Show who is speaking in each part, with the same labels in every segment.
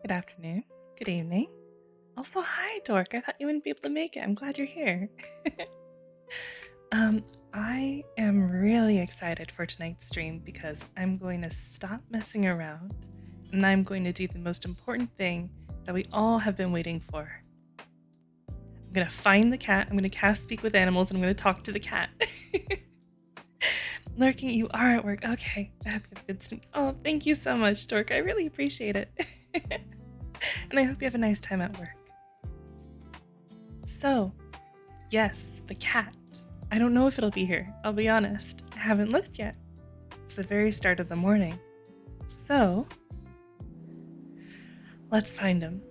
Speaker 1: Good afternoon. Good evening. Also, hi, Dork. I thought you wouldn't be able to make it. I'm glad you're here. I am really excited for tonight's stream because I'm going to stop messing around and I'm going to do the most important thing that we all have been waiting for. I'm going to find the cat, I'm going to cast Speak with Animals, and I'm going to talk to the cat. Lurking, you are at work. Okay, I hope you have a good stream. Oh, thank you so much, Dork. I really appreciate it. And I hope you have a nice time at work. So, yes, the cat. I don't know if it'll be here. I'll be honest. I haven't looked yet. It's the very start of the morning. So, let's find him.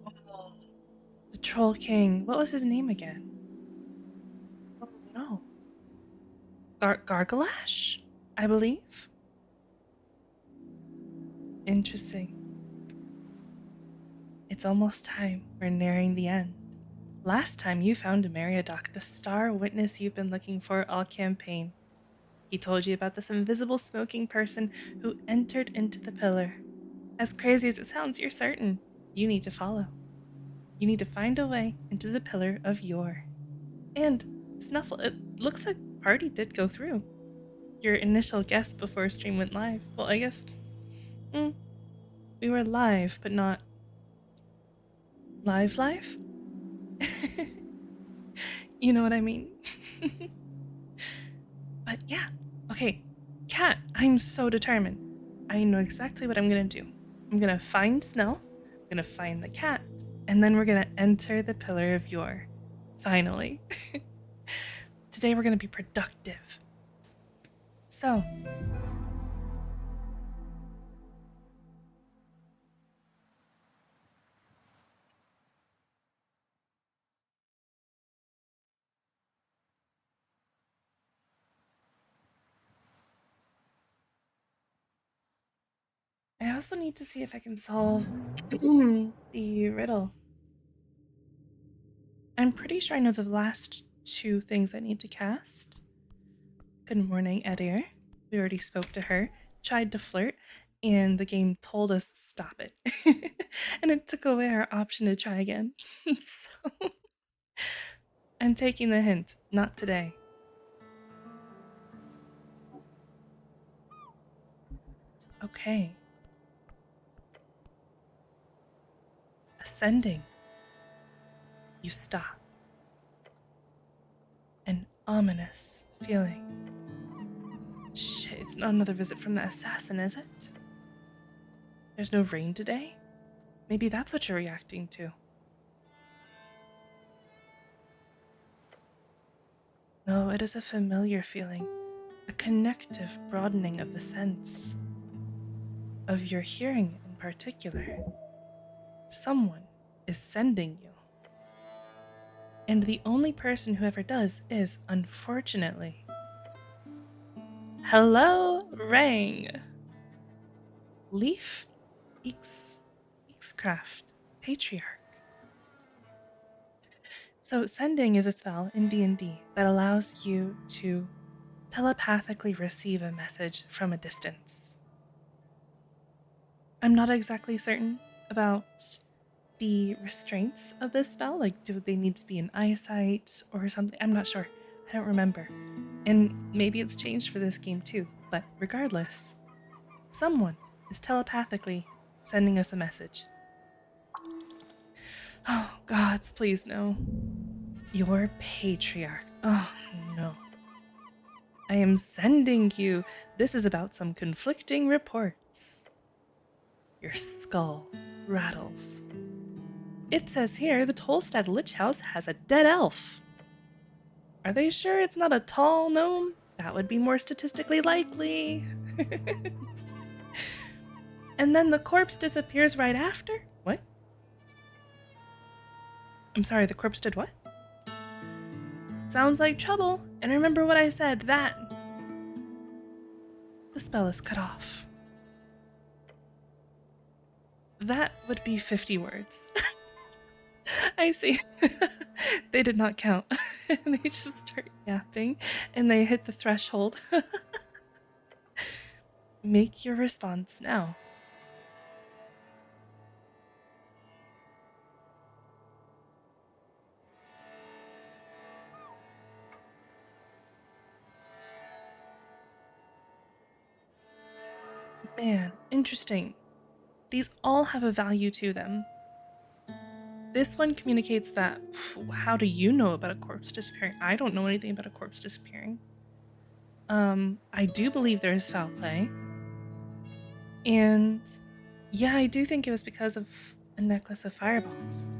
Speaker 1: Oh, the Troll King. What was his name again? Oh no. Gargalash, I believe. Interesting. It's almost time. We're nearing the end. Last time you found Meriadoc, the star witness you've been looking for all campaign. He told you about this invisible smoking person who entered into the pillar. As crazy as it sounds, you're certain. You need to follow. You need to find a way into the pillar of Yore. And, Snuffle, it looks like party did go through. Your initial guess before stream went live. Well, I guess we were live, but not live? You know what I mean? But yeah, okay, cat, I'm so determined. I know exactly what I'm gonna do. I'm gonna find Snell, I'm gonna find the cat, and then we're gonna enter the Pillar of Yore. Finally. Today we're gonna be productive. So, I also need to see if I can solve the riddle. I'm pretty sure I know the last two things I need to cast. Good morning, Edir. We already spoke to her, tried to flirt, and the game told us stop it. And it took away our option to try again. So I'm taking the hint, not today. Okay. Ascending. You stop. An ominous feeling. Shit, it's not another visit from the assassin, is it? There's no rain today? Maybe that's what you're reacting to. No, it is a familiar feeling, a connective broadening of the sense, of your hearing in particular. Someone is sending you. And the only person who ever does is, unfortunately, hello, Rang. Leaf Eexcraft, Patriarch. So sending is a spell in D&D that allows you to telepathically receive a message from a distance. I'm not exactly certain about the restraints of this spell. Like, do they need to be in eyesight or something? I'm not sure. I don't remember. And maybe it's changed for this game too. But regardless, someone is telepathically sending us a message. Oh, gods, please no. Your patriarch. Oh, no. I am sending you. This is about some conflicting reports. Your skull rattles. It says here the Tolstad Lich House has a dead elf. Are they sure it's not a tall gnome? That would be more statistically likely. And then the corpse disappears right after? What? I'm sorry, the corpse did what? Sounds like trouble. And remember what I said, that. The spell is cut off. That would be 50 words. I see. They did not count. They just start yapping and they hit the threshold. Make your response now. Man, interesting. These all have a value to them. This one communicates that, how do you know about a corpse disappearing? I don't know anything about a corpse disappearing. I do believe there is foul play. And yeah, I do think it was because of a necklace of fireballs.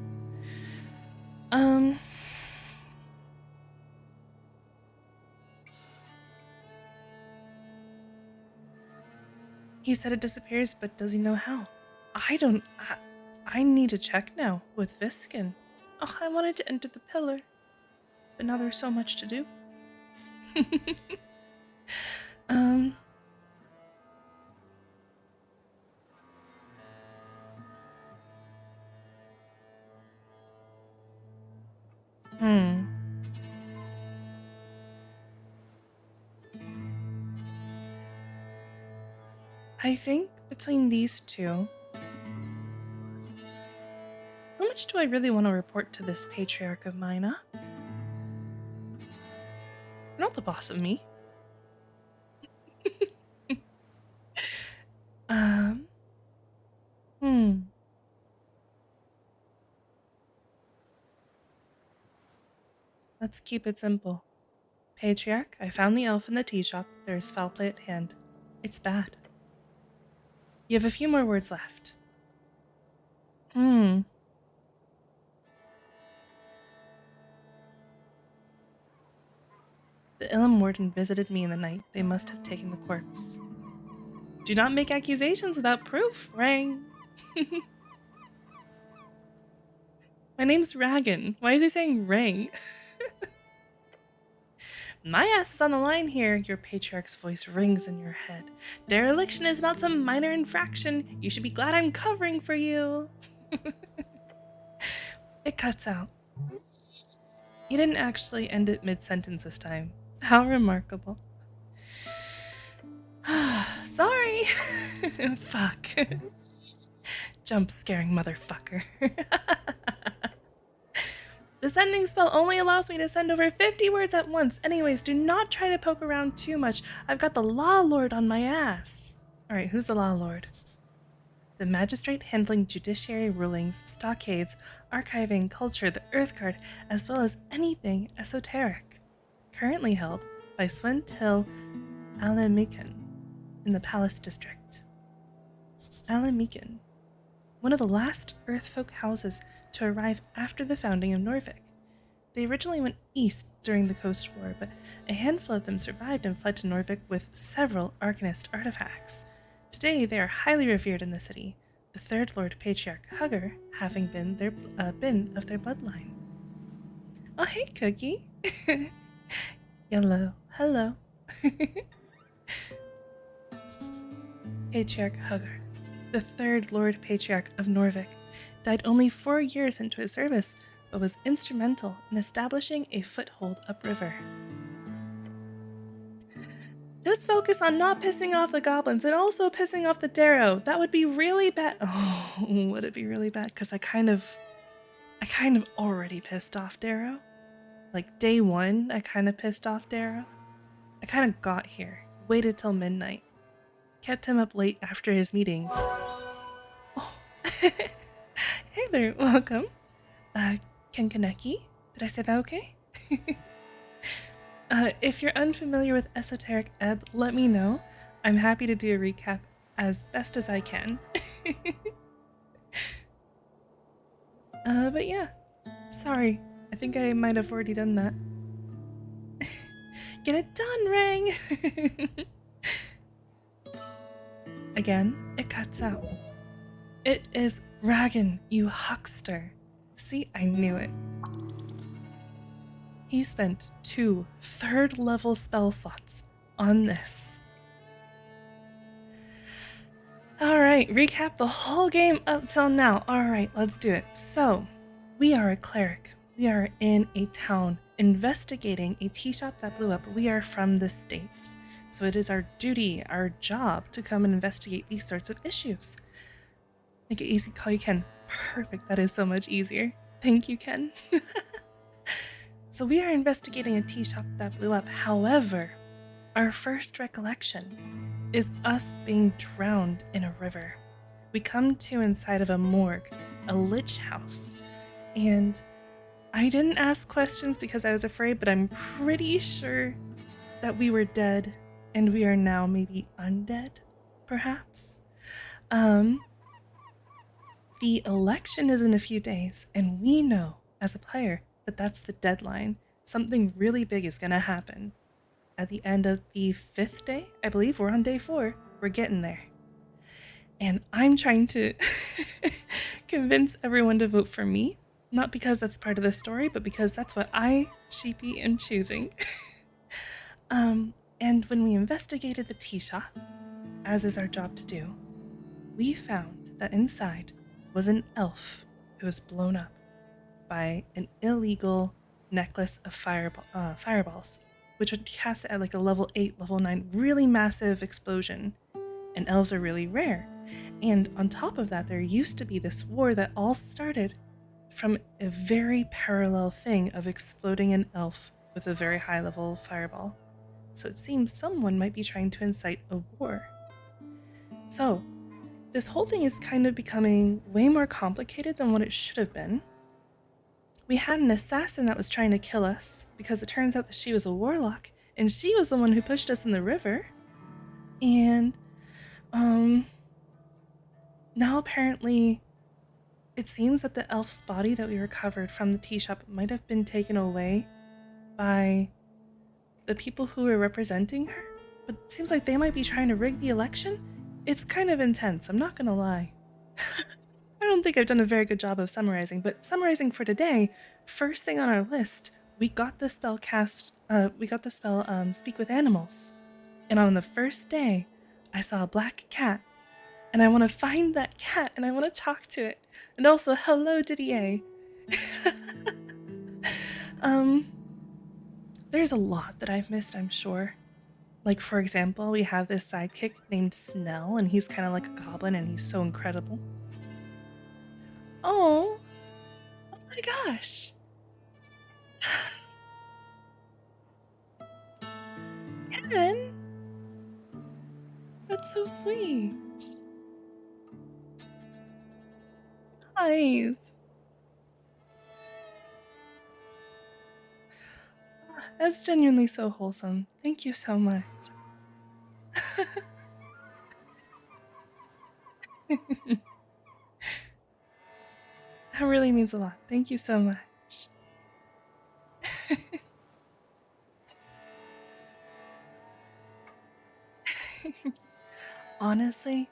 Speaker 1: He said it disappears, but does he know how? I need to check now with Viskin. Oh, I wanted to enter the pillar, but now there's so much to do. I think between these two, how much do I really want to report to this patriarch of mine, huh? Not the boss of me. Let's keep it simple. Patriarch, I found the elf in the tea shop. There is foul play at hand. It's bad. You have a few more words left. The Ilum Warden visited me in the night. They must have taken the corpse. Do not make accusations without proof, Rang. My name's Ragan. Why is he saying Rang? My ass is on the line here. Your patriarch's voice rings in your head. Dereliction is not some minor infraction. You should be glad I'm covering for you. It cuts out. You didn't actually end it mid-sentence this time. How remarkable. Sorry. Fuck. Jump scaring motherfucker. The sending spell only allows me to send over 50 words at once. Anyways, do not try to poke around too much. I've got the Law Lord on my ass. Alright, who's the Law Lord? The magistrate handling judiciary rulings, stockades, archiving, culture, the Earth Guard, as well as anything esoteric. Currently held by Swentil Alamikan in the Palace District. Alamikan, one of the last Earthfolk houses to arrive after the founding of Norvik. They originally went east during the Coast War, but a handful of them survived and fled to Norvik with several Arcanist artifacts. Today, they are highly revered in the city, the third Lord Patriarch Hugger having been of their bloodline. Oh, hey, Cookie. Hello. Patriarch Hugger, the third Lord Patriarch of Norvik, died only 4 years into his service, but was instrumental in establishing a foothold upriver. Just focus on not pissing off the goblins and also pissing off the Darrow. That would be really bad. Oh, would it be really bad? Because I kind of already pissed off Darrow. Like day one, I kind of pissed off Darrow. I kind of got here, waited till midnight, kept him up late after his meetings. Oh. Hey there, welcome. Kenkaneki? Did I say that okay? If you're unfamiliar with Esoteric Ebb, let me know. I'm happy to do a recap as best as I can. But yeah, sorry. I think I might have already done that. Get it done, Rang! Again, it cuts out. It is Ragan, you huckster. See, I knew it. He spent 2 third-level spell slots on this. Alright, recap the whole game up till now. Alright, let's do it. So, we are a cleric. We are in a town investigating a tea shop that blew up. We are from the States. So it is our duty, our job, to come and investigate these sorts of issues. Make it easy, call you Ken. Perfect, that is so much easier. Thank you, Ken. So we are investigating a tea shop that blew up. However, our first recollection is us being drowned in a river. We come to inside of a morgue, a lich house, and I didn't ask questions because I was afraid, but I'm pretty sure that we were dead and we are now maybe undead, perhaps. The election is in a few days, and we know as a player that that's the deadline. Something really big is going to happen. At the end of the 5th day, I believe we're on day 4, we're getting there. And I'm trying to convince everyone to vote for me, not because that's part of the story, but because that's what I, Sheepie, am choosing. And when we investigated the tea shop, as is our job to do, we found that inside was an elf who was blown up by an illegal necklace of fireballs, which would cast it at like a level 8, level 9, really massive explosion. And elves are really rare. And on top of that, there used to be this war that all started from a very parallel thing of exploding an elf with a very high level fireball. So it seems someone might be trying to incite a war. So this whole thing is kind of becoming way more complicated than what it should have been. We had an assassin that was trying to kill us because it turns out that she was a warlock, and she was the one who pushed us in the river. And now apparently it seems that the elf's body that we recovered from the tea shop might have been taken away by the people who were representing her, but it seems like they might be trying to rig the election. It's kind of intense, I'm not gonna lie. I don't think I've done a very good job of summarizing, but summarizing for today, first thing on our list, we got the spell Speak with Animals. And on the first day, I saw a black cat, and I want to find that cat, and I want to talk to it. And also, hello, Didier. There's a lot that I've missed, I'm sure. Like, for example, we have this sidekick named Snell, and he's kind of like a goblin, and he's so incredible. Oh my gosh. Ken, that's so sweet. Nice. That's genuinely so wholesome. Thank you so much. That really means a lot. Thank you so much. Honestly,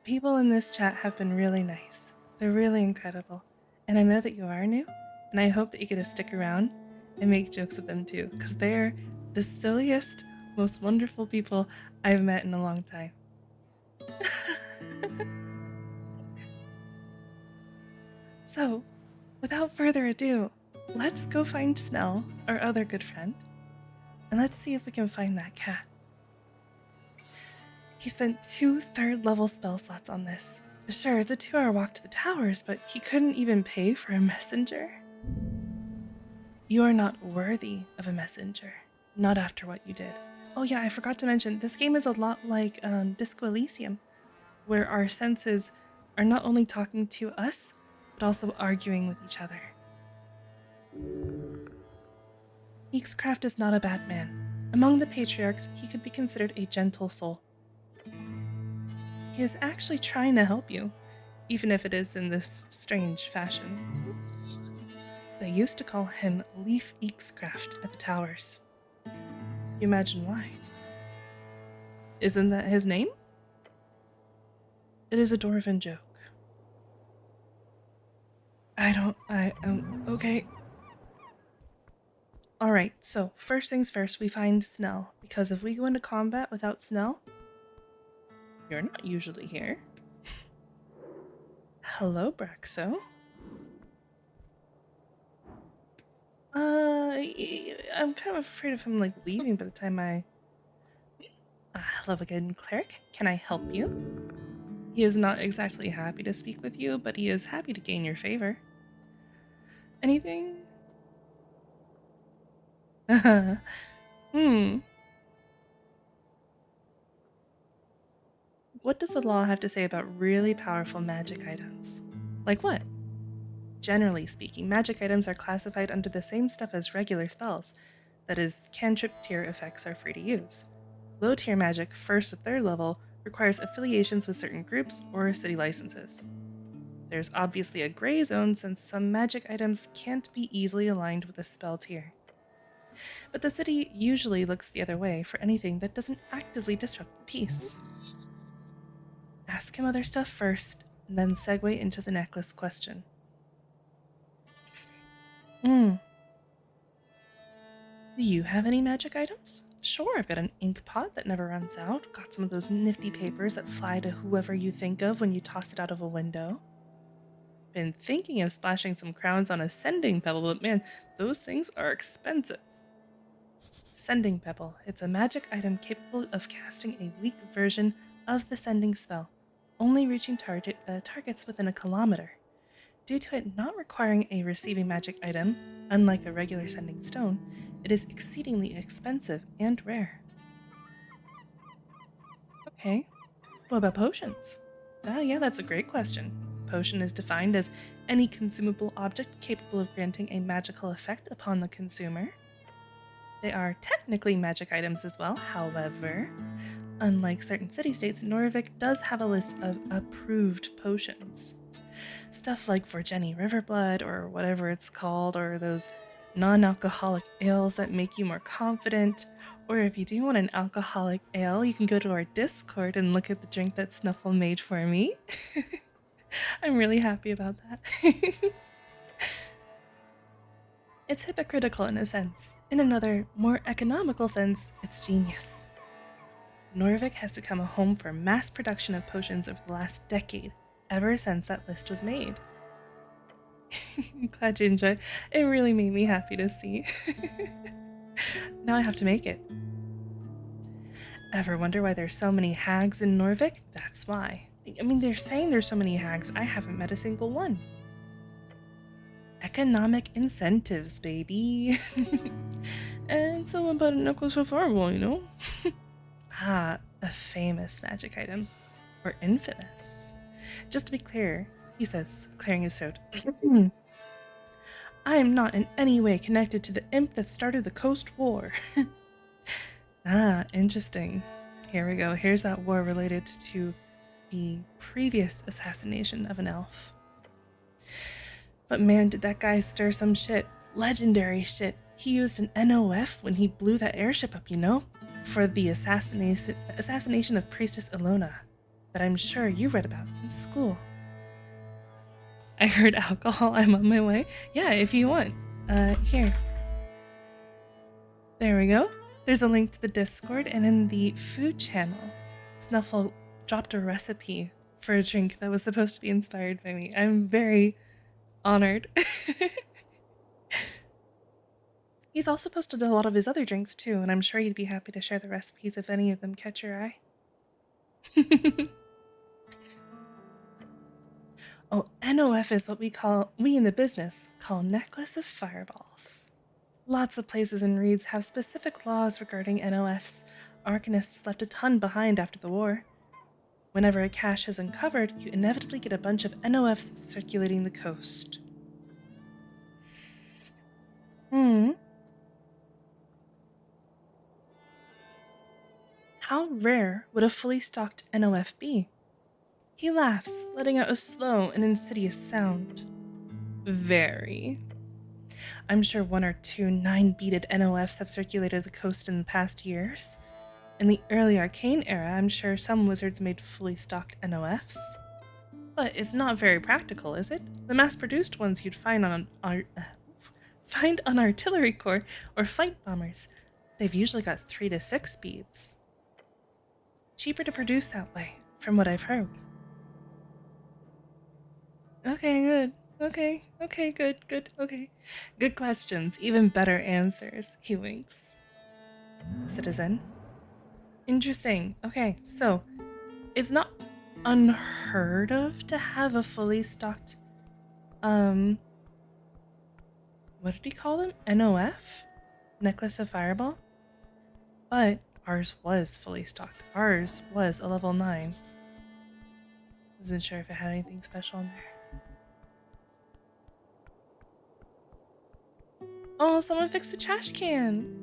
Speaker 1: people in this chat have been really nice. They're really incredible. And I know that you are new, and I hope that you get to stick around and make jokes with them too, because they're the silliest, most wonderful people I've met in a long time. So, without further ado, let's go find Snell, our other good friend, and let's see if we can find that cat. He spent 2 third-level spell slots on this. Sure, it's a 2-hour walk to the towers, but he couldn't even pay for a messenger. You are not worthy of a messenger, not after what you did. Oh yeah, I forgot to mention, this game is a lot like Disco Elysium, where our senses are not only talking to us, but also arguing with each other. Eakscraft is not a bad man. Among the patriarchs, he could be considered a gentle soul. He is actually trying to help you, even if it is in this strange fashion. They used to call him Leaf Eakscraft at the towers. You imagine why? Isn't that his name? It is a Dwarven joke. Okay. Alright, so first things first, we find Snell, because if we go into combat without Snell, you're not usually here. Hello, Braxo. I'm kind of afraid of him, like, leaving by the time I Hello again, cleric. Can I help you? He is not exactly happy to speak with you, but he is happy to gain your favor. Anything? Hmm. What does the law have to say about really powerful magic items? Like what? Generally speaking, magic items are classified under the same stuff as regular spells. That is, cantrip tier effects are free to use. Low tier magic, 1st to 3rd level, requires affiliations with certain groups or city licenses. There's obviously a gray zone since some magic items can't be easily aligned with a spell tier. But the city usually looks the other way for anything that doesn't actively disrupt the peace. Ask him other stuff first, and then segue into the necklace question. Do you have any magic items? Sure, I've got an ink pot that never runs out, got some of those nifty papers that fly to whoever you think of when you toss it out of a window. Been thinking of splashing some crowns on a sending pebble, but man, those things are expensive. Sending pebble. It's a magic item capable of casting a weak version of the sending spell, only reaching targets within a kilometer. Due to it not requiring a receiving magic item, unlike a regular sending stone, it is exceedingly expensive and rare. Okay, what about potions? Yeah, that's a great question. Potion is defined as any consumable object capable of granting a magical effect upon the consumer. They are technically magic items as well, however, unlike certain city-states, Norvik does have a list of approved potions. Stuff like Vorgeni Riverblood, or whatever it's called, or those non-alcoholic ales that make you more confident. Or if you do want an alcoholic ale, you can go to our Discord and look at the drink that Snuffle made for me. I'm really happy about that. It's hypocritical in a sense. In another, more economical sense, it's genius. Norvik has become a home for mass production of potions over the last decade, ever since that list was made. I'm glad you enjoyed. It really made me happy to see. Now I have to make it. Ever wonder why there's so many hags in Norvik? That's why. I mean, they're saying there's so many hags. I haven't met a single one. Economic incentives, baby. And so about a necklace of fireball, you know? A famous magic item. Or infamous. Just to be clear, he says, clearing his throat. I am not in any way connected to the imp that started the Coast War. Interesting. Here we go. Here's that war related to the previous assassination of an elf. But man, did that guy stir some shit. Legendary shit. He used an NOF when he blew that airship up, you know? For the assassination of Priestess Ilona, that I'm sure you read about in school. I heard alcohol. I'm on my way. Yeah, if you want. Here. There we go. There's a link to the Discord, and in the food channel, Snuffle dropped a recipe for a drink that was supposed to be inspired by me. I'm very honored. He's also posted a lot of his other drinks too, and I'm sure he'd be happy to share the recipes if any of them catch your eye. Oh, NOF is what we in the business call necklace of fireballs. Lots of places and reads have specific laws regarding NOFs. Arcanists left a ton behind after the war. Whenever a cache is uncovered, you inevitably get a bunch of NOFs circulating the coast. How rare would a fully stocked NOF be? He laughs, letting out a slow and insidious sound. Very. I'm sure 1 or 2 9-beaded NOFs have circulated the coast in the past years. In the early Arcane era, I'm sure some wizards made fully stocked NOFs. But it's not very practical, is it? The mass-produced ones you'd find on artillery corps or fight bombers, they've usually got 3 to 6 beads. Cheaper to produce that way, from what I've heard. Okay, good. Okay, good, okay. Good questions, even better answers, he winks. Citizen, Interesting. Okay, so it's not unheard of to have a fully stocked, what did he call them? NOF? Necklace of Fireball? But ours was fully stocked. Ours was a level 9. Wasn't sure if it had anything special in there. Oh, someone fixed the trash can!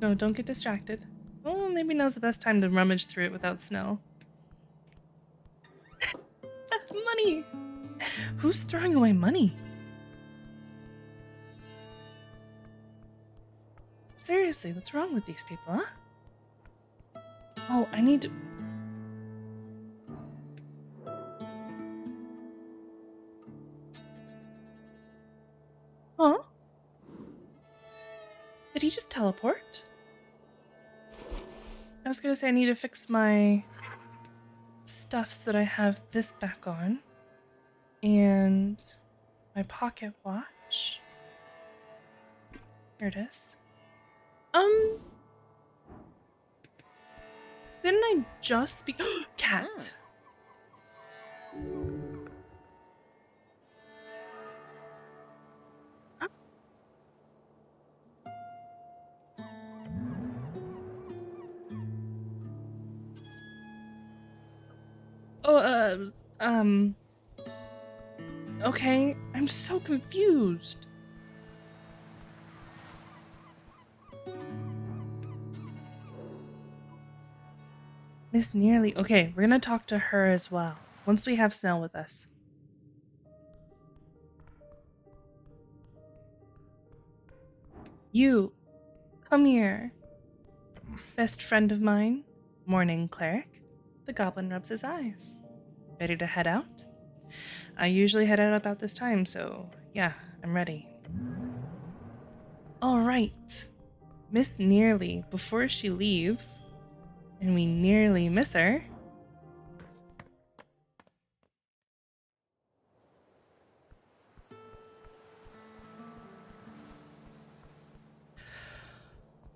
Speaker 1: No, don't get distracted. Oh, maybe now's the best time to rummage through it without snow. Money! Who's throwing away money? Seriously, what's wrong with these people, huh? Oh, I need to... Huh? Did he just teleport? I was gonna say I need to fix my stuff so that I have this back on. And my pocket watch. Here it is. Didn't I just speak? Cat! Oh, okay. I'm so confused. Miss Nearly. Okay, we're gonna talk to her as well. Once we have Snell with us. You, come here. Best friend of mine. Morning, cleric. The goblin rubs his eyes. Ready to head out? I usually head out about this time, so yeah, I'm ready. All right. Miss Nearly, before she leaves, and we nearly miss her.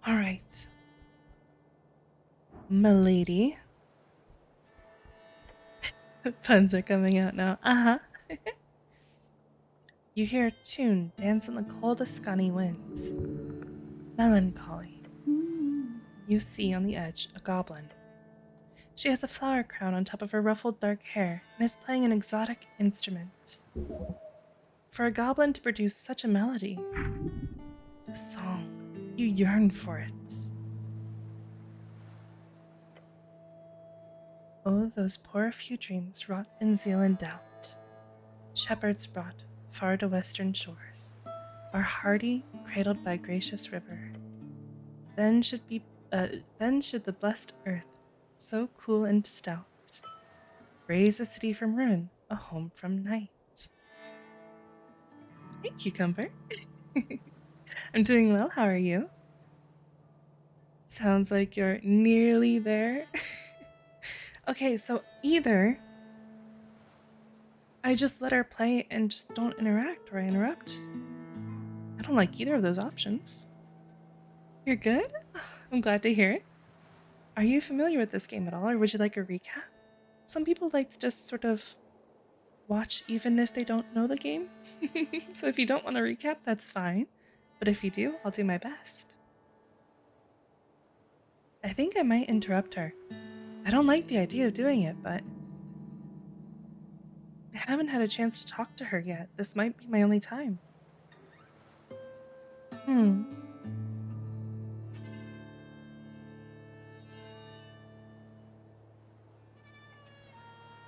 Speaker 1: All right. Milady. Puns are coming out now. Uh-huh. You hear a tune dance in the coldest scunny winds. Melancholy. You see on the edge a goblin. She has a flower crown on top of her ruffled dark hair and is playing an exotic instrument. For a goblin to produce such a melody, the song, you yearn for it. Oh, those poor few dreams wrought in zeal and doubt. Shepherds brought far to western shores, are hardy, cradled by gracious river. Then should the blessed earth, so cool and stout, raise a city from ruin, a home from night. Hey, Cucumber. I'm doing well. How are you? Sounds like you're nearly there. Okay, so either I just let her play and just don't interact, or I interrupt. I don't like either of those options. You're good? I'm glad to hear it. Are you familiar with this game at all, or would you like a recap? Some people like to just sort of watch even if they don't know the game. So if you don't want a recap, that's fine. But if you do, I'll do my best. I think I might interrupt her. I don't like the idea of doing it, but I haven't had a chance to talk to her yet. This might be my only time.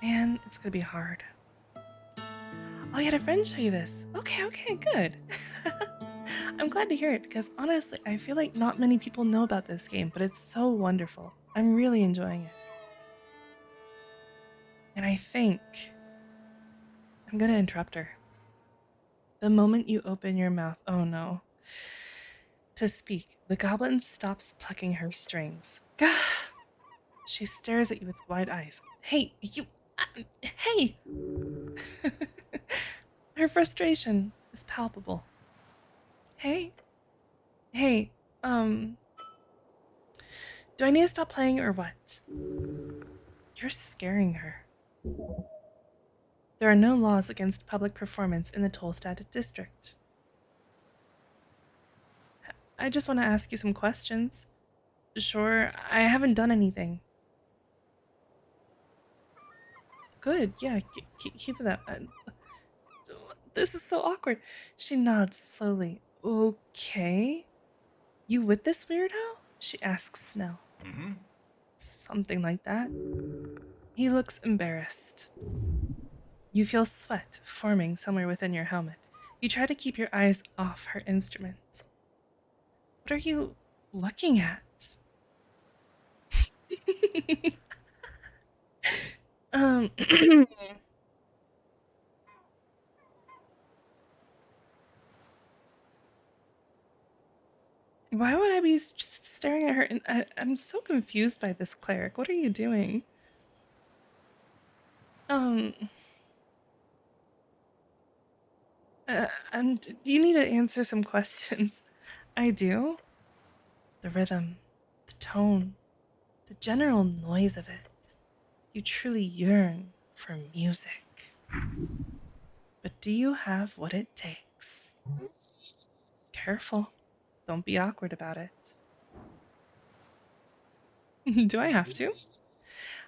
Speaker 1: Man, it's gonna be hard. Oh, you had a friend show you this. Okay, good. I'm glad to hear it because honestly, I feel like not many people know about this game, but it's so wonderful. I'm really enjoying it. And I think I'm gonna interrupt her. The moment you open your mouth, oh no, to speak, the goblin stops plucking her strings. Gah! She stares at you with wide eyes. Hey, you... hey! Her frustration is palpable. Hey, Do I need to stop playing or what? You're scaring her. There are no laws against public performance in the Tolstad district. I just want to ask you some questions. Sure, I haven't done anything. Good, yeah, keep it up. This is so awkward. She nods slowly. Okay. You with this weirdo? She asks Snell. Something like that. He looks embarrassed. You feel sweat forming somewhere within your helmet. You try to keep your eyes off her instrument. What are you looking at? um Why would I be just staring at her? I'm so confused by this cleric. What are you doing? Um, you need to answer some questions. I do. The rhythm, the tone, the general noise of it. You truly yearn for music. But do you have what it takes? Careful. Don't be awkward about it. Do I have to?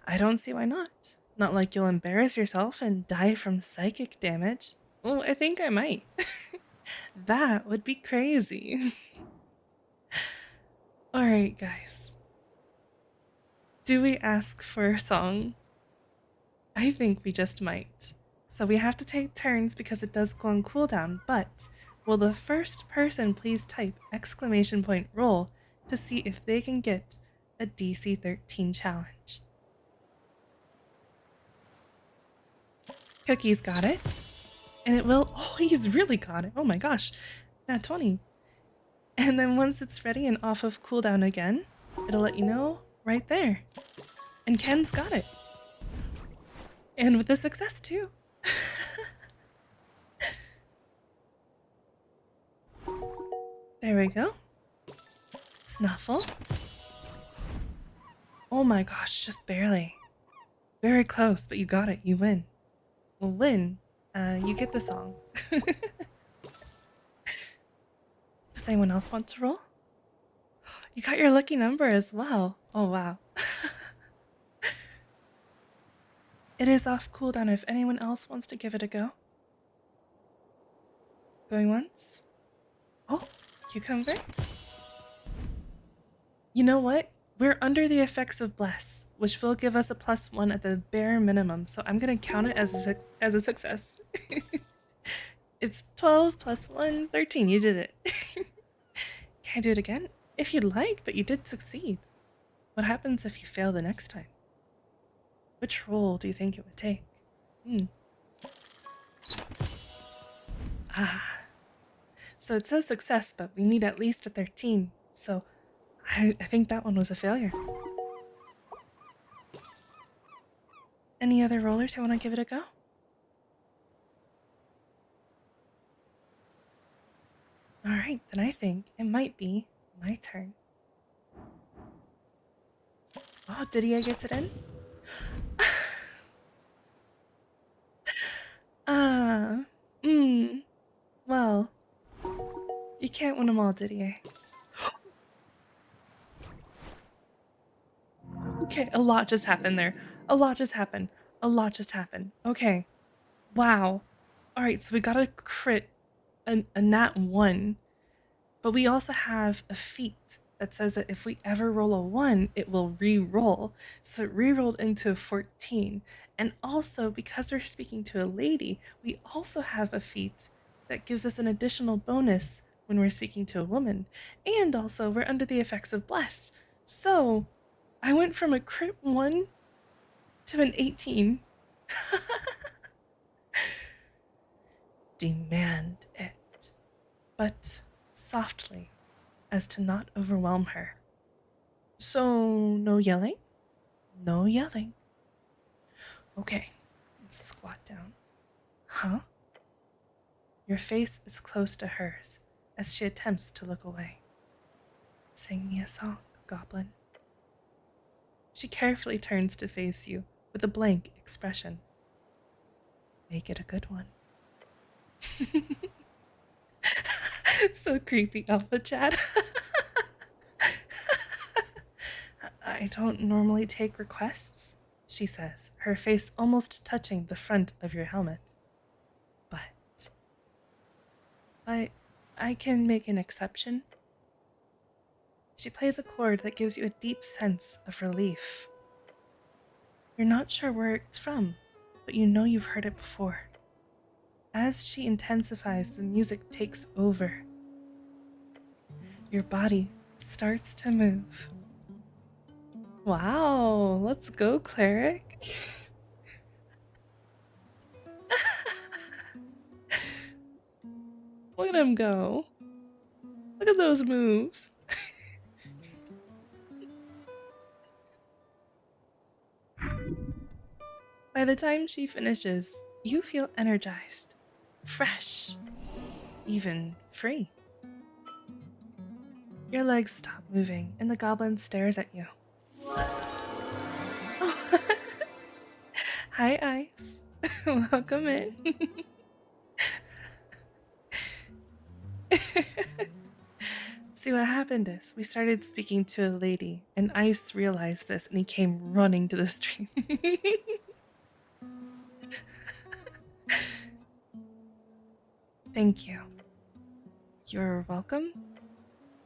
Speaker 1: I don't see why not. Not like you'll embarrass yourself and die from psychic damage. Well, I think I might. That would be crazy. Alright, guys. Do we ask for a song? I think we just might. So we have to take turns because it does go on cooldown, but will the first person please type !roll to see if they can get a DC 13 challenge? Cookie's got it. And it will. Oh, he's really got it. Oh my gosh. Now 20. And then once it's ready and off of cooldown again, it'll let you know right there. And Ken's got it. And with a success too. There we go. Snuffle. Oh my gosh, just barely. Very close, but you got it. You win. Well, win. You get the song. Does anyone else want to roll? You got your lucky number as well. Oh, wow. It is off cooldown if anyone else wants to give it a go. Going once? Oh, cucumber? You know what? We're under the effects of Bless, which will give us a +1 at the bare minimum, so I'm gonna count it as a success. It's 12 plus 1, 13. You did it. Can I do it again? If you'd like, but you did succeed. What happens if you fail the next time? Which roll do you think it would take? Ah. So it says success, but we need at least a 13. So I think that one was a failure. Any other rollers who want to give it a go? Alright, then I think it might be my turn. Oh, Didier gets it in? Well, you can't win them all, Didier. Okay, a lot just happened there. A lot just happened. A lot just happened. Okay. Wow. Alright, so we got a crit, a nat 1, but we also have a feat that says that if we ever roll a 1, it will re-roll. So it re-rolled into a 14. And also, because we're speaking to a lady, we also have a feat that gives us an additional bonus when we're speaking to a woman. And also, we're under the effects of Bless. So, I went from a crit 1 to an 18. Demand it, but softly, as to not overwhelm her. So, no yelling? No yelling. Okay, squat down. Huh? Your face is close to hers as she attempts to look away. Sing me a song, goblin. She carefully turns to face you with a blank expression. Make it a good one. So creepy, Alpha Chat. I don't normally take requests, she says, her face almost touching the front of your helmet. But I can make an exception. She plays a chord that gives you a deep sense of relief. You're not sure where it's from, but you know you've heard it before. As she intensifies, the music takes over. Your body starts to move. Wow, let's go, cleric. Look at him go. Look at those moves. By the time she finishes, you feel energized, fresh, even free. Your legs stop moving, and the goblin stares at you. Hi, Ice. Welcome in. See, what happened is we started speaking to a lady, and Ice realized this, and he came running to the stream. Thank you. You're welcome?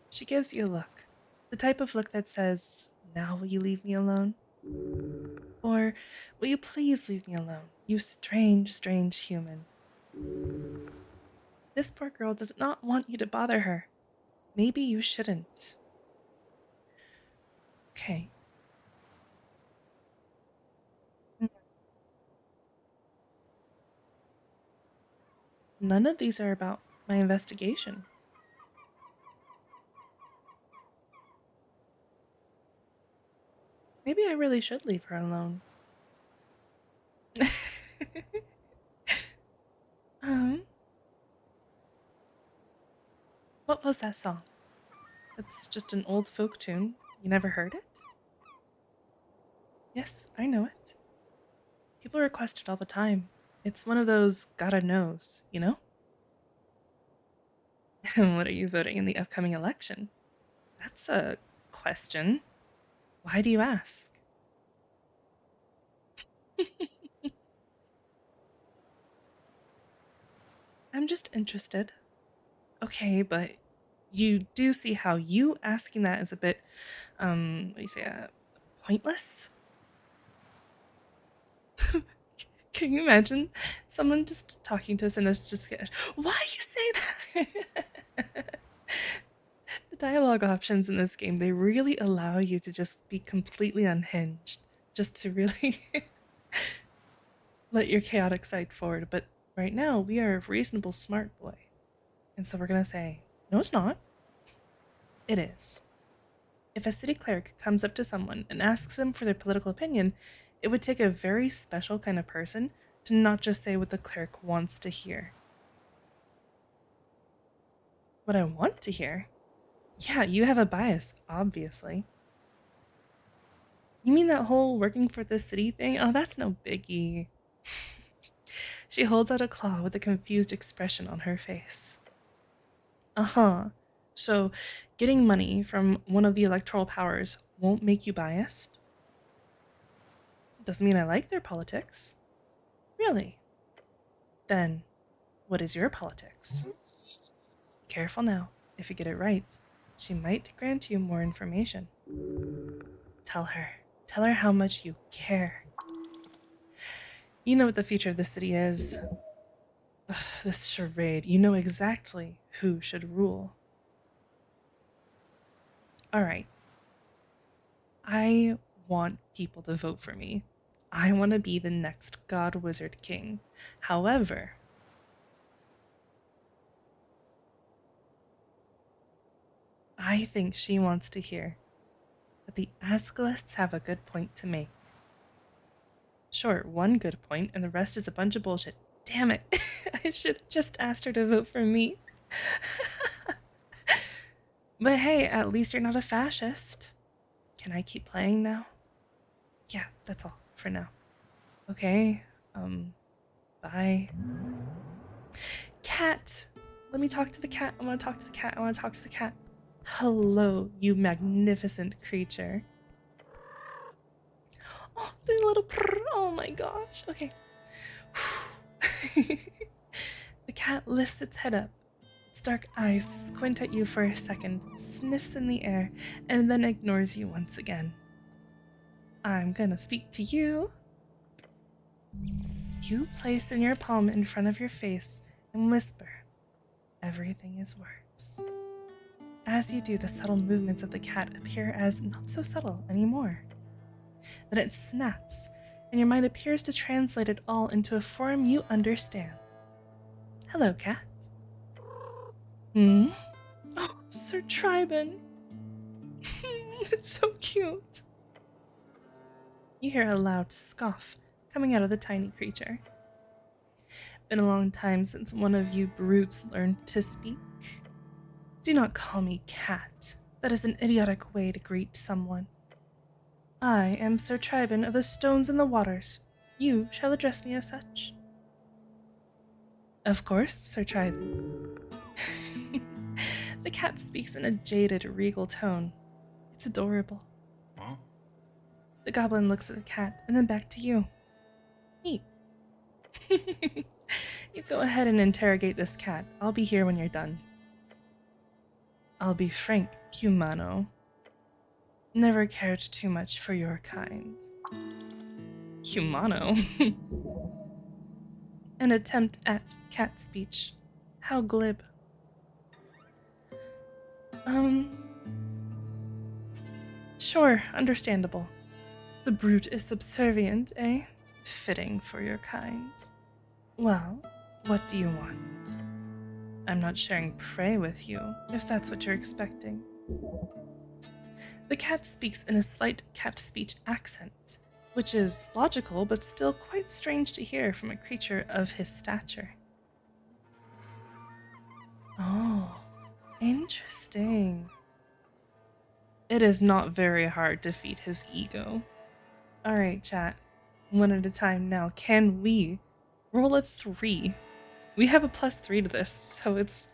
Speaker 1: She gives you a look. The type of look that says, now will you leave me alone? Or, will you please leave me alone, you strange, strange human? This poor girl does not want you to bother her. Maybe you shouldn't. Okay. None of these are about my investigation. Maybe I really should leave her alone. um, what was that song? It's just an old folk tune. You never heard it? Yes, I know it. People request it all the time. It's one of those gotta knows, you know? What are you voting in the upcoming election? That's a question. Why do you ask? I'm just interested. Okay, but you do see how you asking that is a bit, what do you say, pointless? Can you imagine someone just talking to us and us just get, why do you say that? The dialogue options in this game, they really allow you to just be completely unhinged, just to really let your chaotic side forward. But right now, we are a reasonable smart boy. And so we're gonna say, no, it's not. It is. If a city cleric comes up to someone and asks them for their political opinion, it would take a very special kind of person to not just say what the cleric wants to hear. What I want to hear? Yeah, you have a bias, obviously. You mean that whole working for the city thing? Oh, that's no biggie. She holds out a claw with a confused expression on her face. Uh-huh. So, getting money from one of the electoral powers won't make you biased? Doesn't mean I like their politics. Really? Then, what is your politics? Careful now. If you get it right, she might grant you more information. Tell her. Tell her how much you care. You know what the future of the city is. Ugh, this charade. You know exactly who should rule. All right. I want people to vote for me. I want to be the next God Wizard King. However, I think she wants to hear that the Ascalists have a good point to make. Sure, one good point, and the rest is a bunch of bullshit. Damn it. I should have just asked her to vote for me. But hey, at least you're not a fascist. Can I keep playing now? Yeah, that's all for now. Okay, bye. Cat! Let me talk to the cat. I want to talk to the cat. I want to talk to the cat. Hello, you magnificent creature. Oh, the little purr. Oh my gosh. Okay. The cat lifts its head up. Its dark eyes squint at you for a second, sniffs in the air, and then ignores you once again. I'm gonna speak to you. You place in your palm in front of your face and whisper, "Everything is words." As you do, the subtle movements of the cat appear as not so subtle anymore. Then it snaps, and your mind appears to translate it all into a form you understand. Hello, cat. Hmm? Oh, Sir Triben. It's so cute. You hear a loud scoff coming out of the tiny creature. Been a long time since one of you brutes learned to speak. Do not call me cat. That is an idiotic way to greet someone. I am Sir Triben of the Stones and the Waters. You shall address me as such. Of course, Sir Triben. The cat speaks in a jaded, regal tone. It's adorable.
Speaker 2: Huh?
Speaker 1: The goblin looks at the cat and then back to you. Neat. You go ahead and interrogate this cat. I'll be here when you're done. I'll be frank, humano. Never cared too much for your kind. Humano? An attempt at cat speech. How glib. Sure, understandable. The brute is subservient, eh? Fitting for your kind. Well, what do you want? I'm not sharing prey with you, if that's what you're expecting. The cat speaks in a slight cat speech accent, which is logical but still quite strange to hear from a creature of his stature. Oh, interesting. It is not very hard to feed his ego. Alright, chat. One at a time now. Can we roll a 3? We have a +3 to this, so it's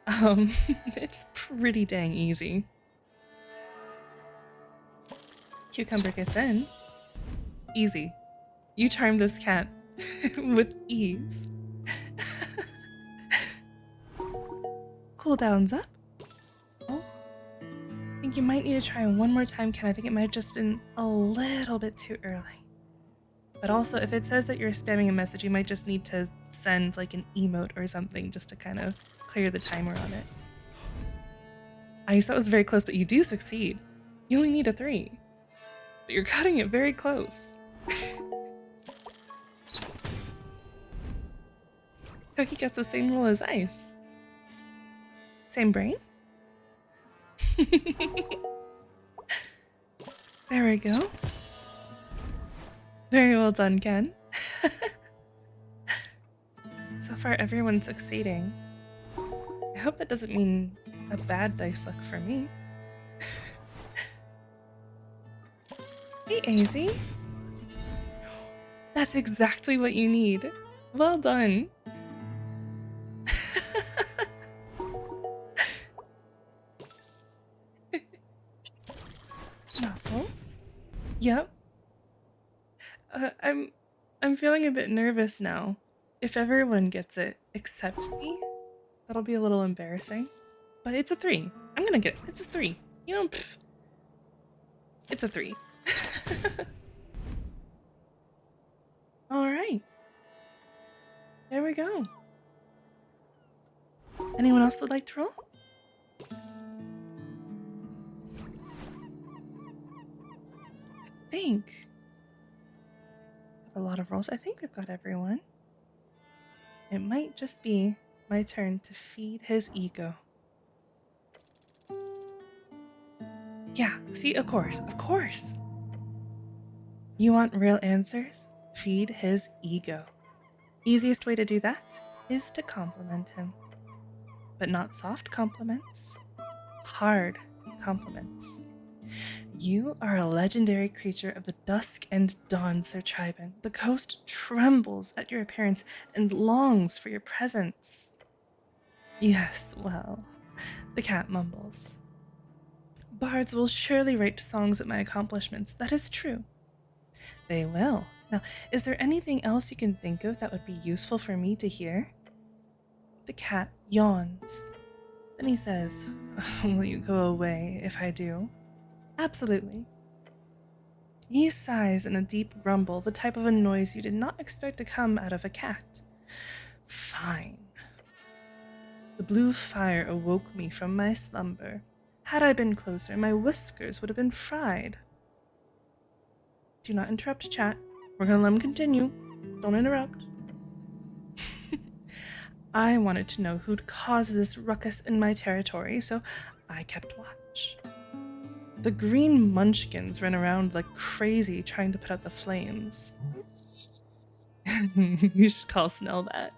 Speaker 1: it's pretty dang easy. Cucumber gets in. Easy. You charm this cat with ease. Cooldown's up. Oh, I think you might need to try one more time, Ken. I think it might have just been a little bit too early. But also, if it says that you're spamming a message, you might just need to send like an emote or something just to kind of clear the timer on it. Ice, that was very close, but you do succeed. You only need a 3. But you're cutting it very close. Cookie gets the same roll as Ice. Same brain? There we go. Very well done, Ken. So far, everyone's succeeding. I hope that doesn't mean a bad dice luck for me. Hey, AZ. That's exactly what you need. Well done. Snuffles? Yep. I'm feeling a bit nervous now. If everyone gets it except me, that'll be a little embarrassing. But it's a 3. I'm gonna get it. It's a 3. You know, pff. It's a 3. Alright. There we go. Anyone else would like to roll? I think. A lot of rolls. I think we've got everyone. It might just be my turn to feed his ego. Yeah, see, of course, of course. You want real answers? Feed his ego. Easiest way to do that is to compliment him. But not soft compliments, hard compliments. You are a legendary creature of the dusk and dawn, Sir Triben. The coast trembles at your appearance and longs for your presence. Yes, well, the cat mumbles. Bards will surely write songs at my accomplishments. That is true. They will. Now, is there anything else you can think of that would be useful for me to hear? The cat yawns. Then he says, Will you go away if I do? Absolutely. He sighs in a deep rumble, the type of a noise you did not expect to come out of a cat. Fine. The blue fire awoke me from my slumber. Had I been closer, my whiskers would have been fried. Do not interrupt chat. We're gonna let him continue. Don't interrupt. I wanted to know who'd caused this ruckus in my territory, so I kept watch. The green munchkins ran around like crazy trying to put out the flames. You should call Snell that.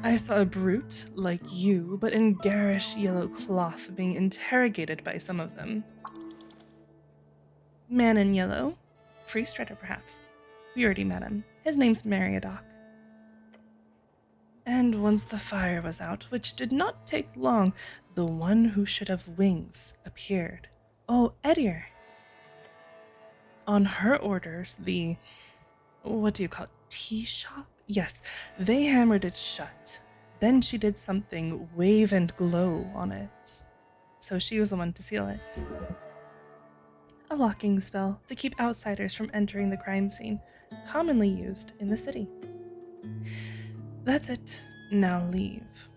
Speaker 1: I saw a brute like you, but in garish yellow cloth, being interrogated by some of them. Man in yellow. Free strider, perhaps. We already met him. His name's Meriadoc. And once the fire was out, which did not take long, the one who should have wings appeared. Oh, Edir. On her orders, what do you call it, tea shop? Yes, they hammered it shut. Then she did something wave and glow on it. So she was the one to seal it. A locking spell to keep outsiders from entering the crime scene, commonly used in the city. That's it. Now leave.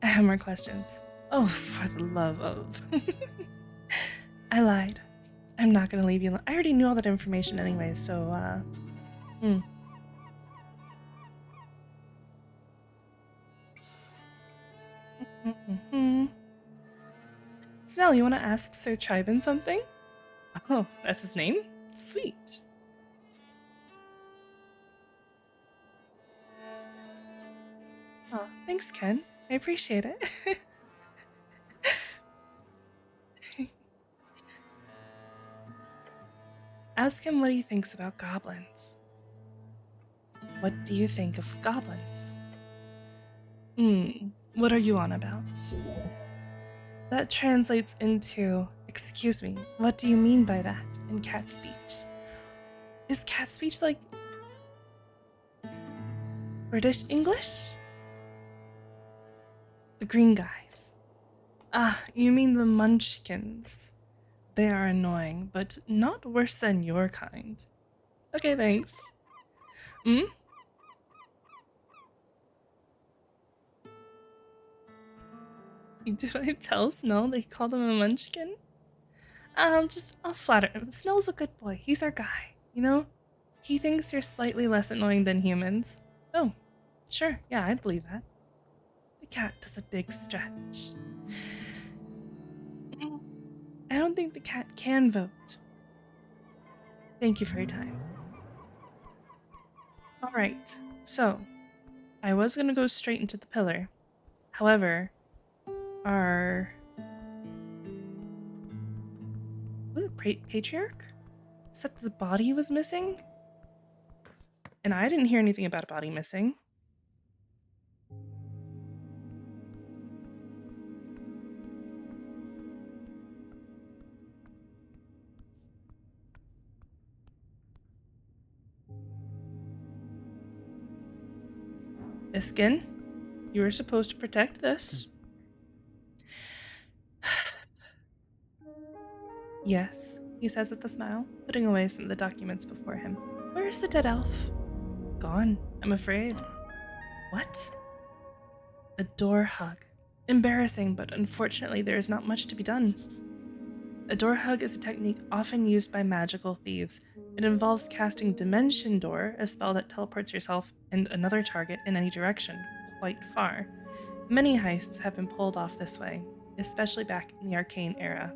Speaker 1: I have more questions. Oh, for the love of. I lied. I'm not gonna leave you alone. I already knew all that information anyway, so, Snell, you want to ask Sir Triben something? Oh, that's his name? Sweet. Oh, thanks, Ken. I appreciate it. Ask him what he thinks about goblins. What do you think of goblins? What are you on about? That translates into, excuse me, what do you mean by that in cat speech? Is cat speech like British English? The green guys. Ah, you mean the munchkins. They are annoying, but not worse than your kind. Okay, thanks. Did I tell Snell they called him a munchkin? I'll flatter him. Snell's a good boy. He's our guy, you know? He thinks you're slightly less annoying than humans. Oh, sure, yeah, I'd believe that. The cat does a big stretch. I don't think the cat can vote. Thank you for your time. Alright, so, I was gonna go straight into the pillar. However, our patriarch said the body was missing, and I didn't hear anything about a body missing. Iskin, you were supposed to protect this. Yes, he says with a smile, putting away some of the documents before him. Where's the dead elf? Gone, I'm afraid. What? A door hug. Embarrassing, but unfortunately there is not much to be done. A door hug is a technique often used by magical thieves. It involves casting Dimension Door, a spell that teleports yourself and another target in any direction, quite far. Many heists have been pulled off this way, especially back in the Arcane era.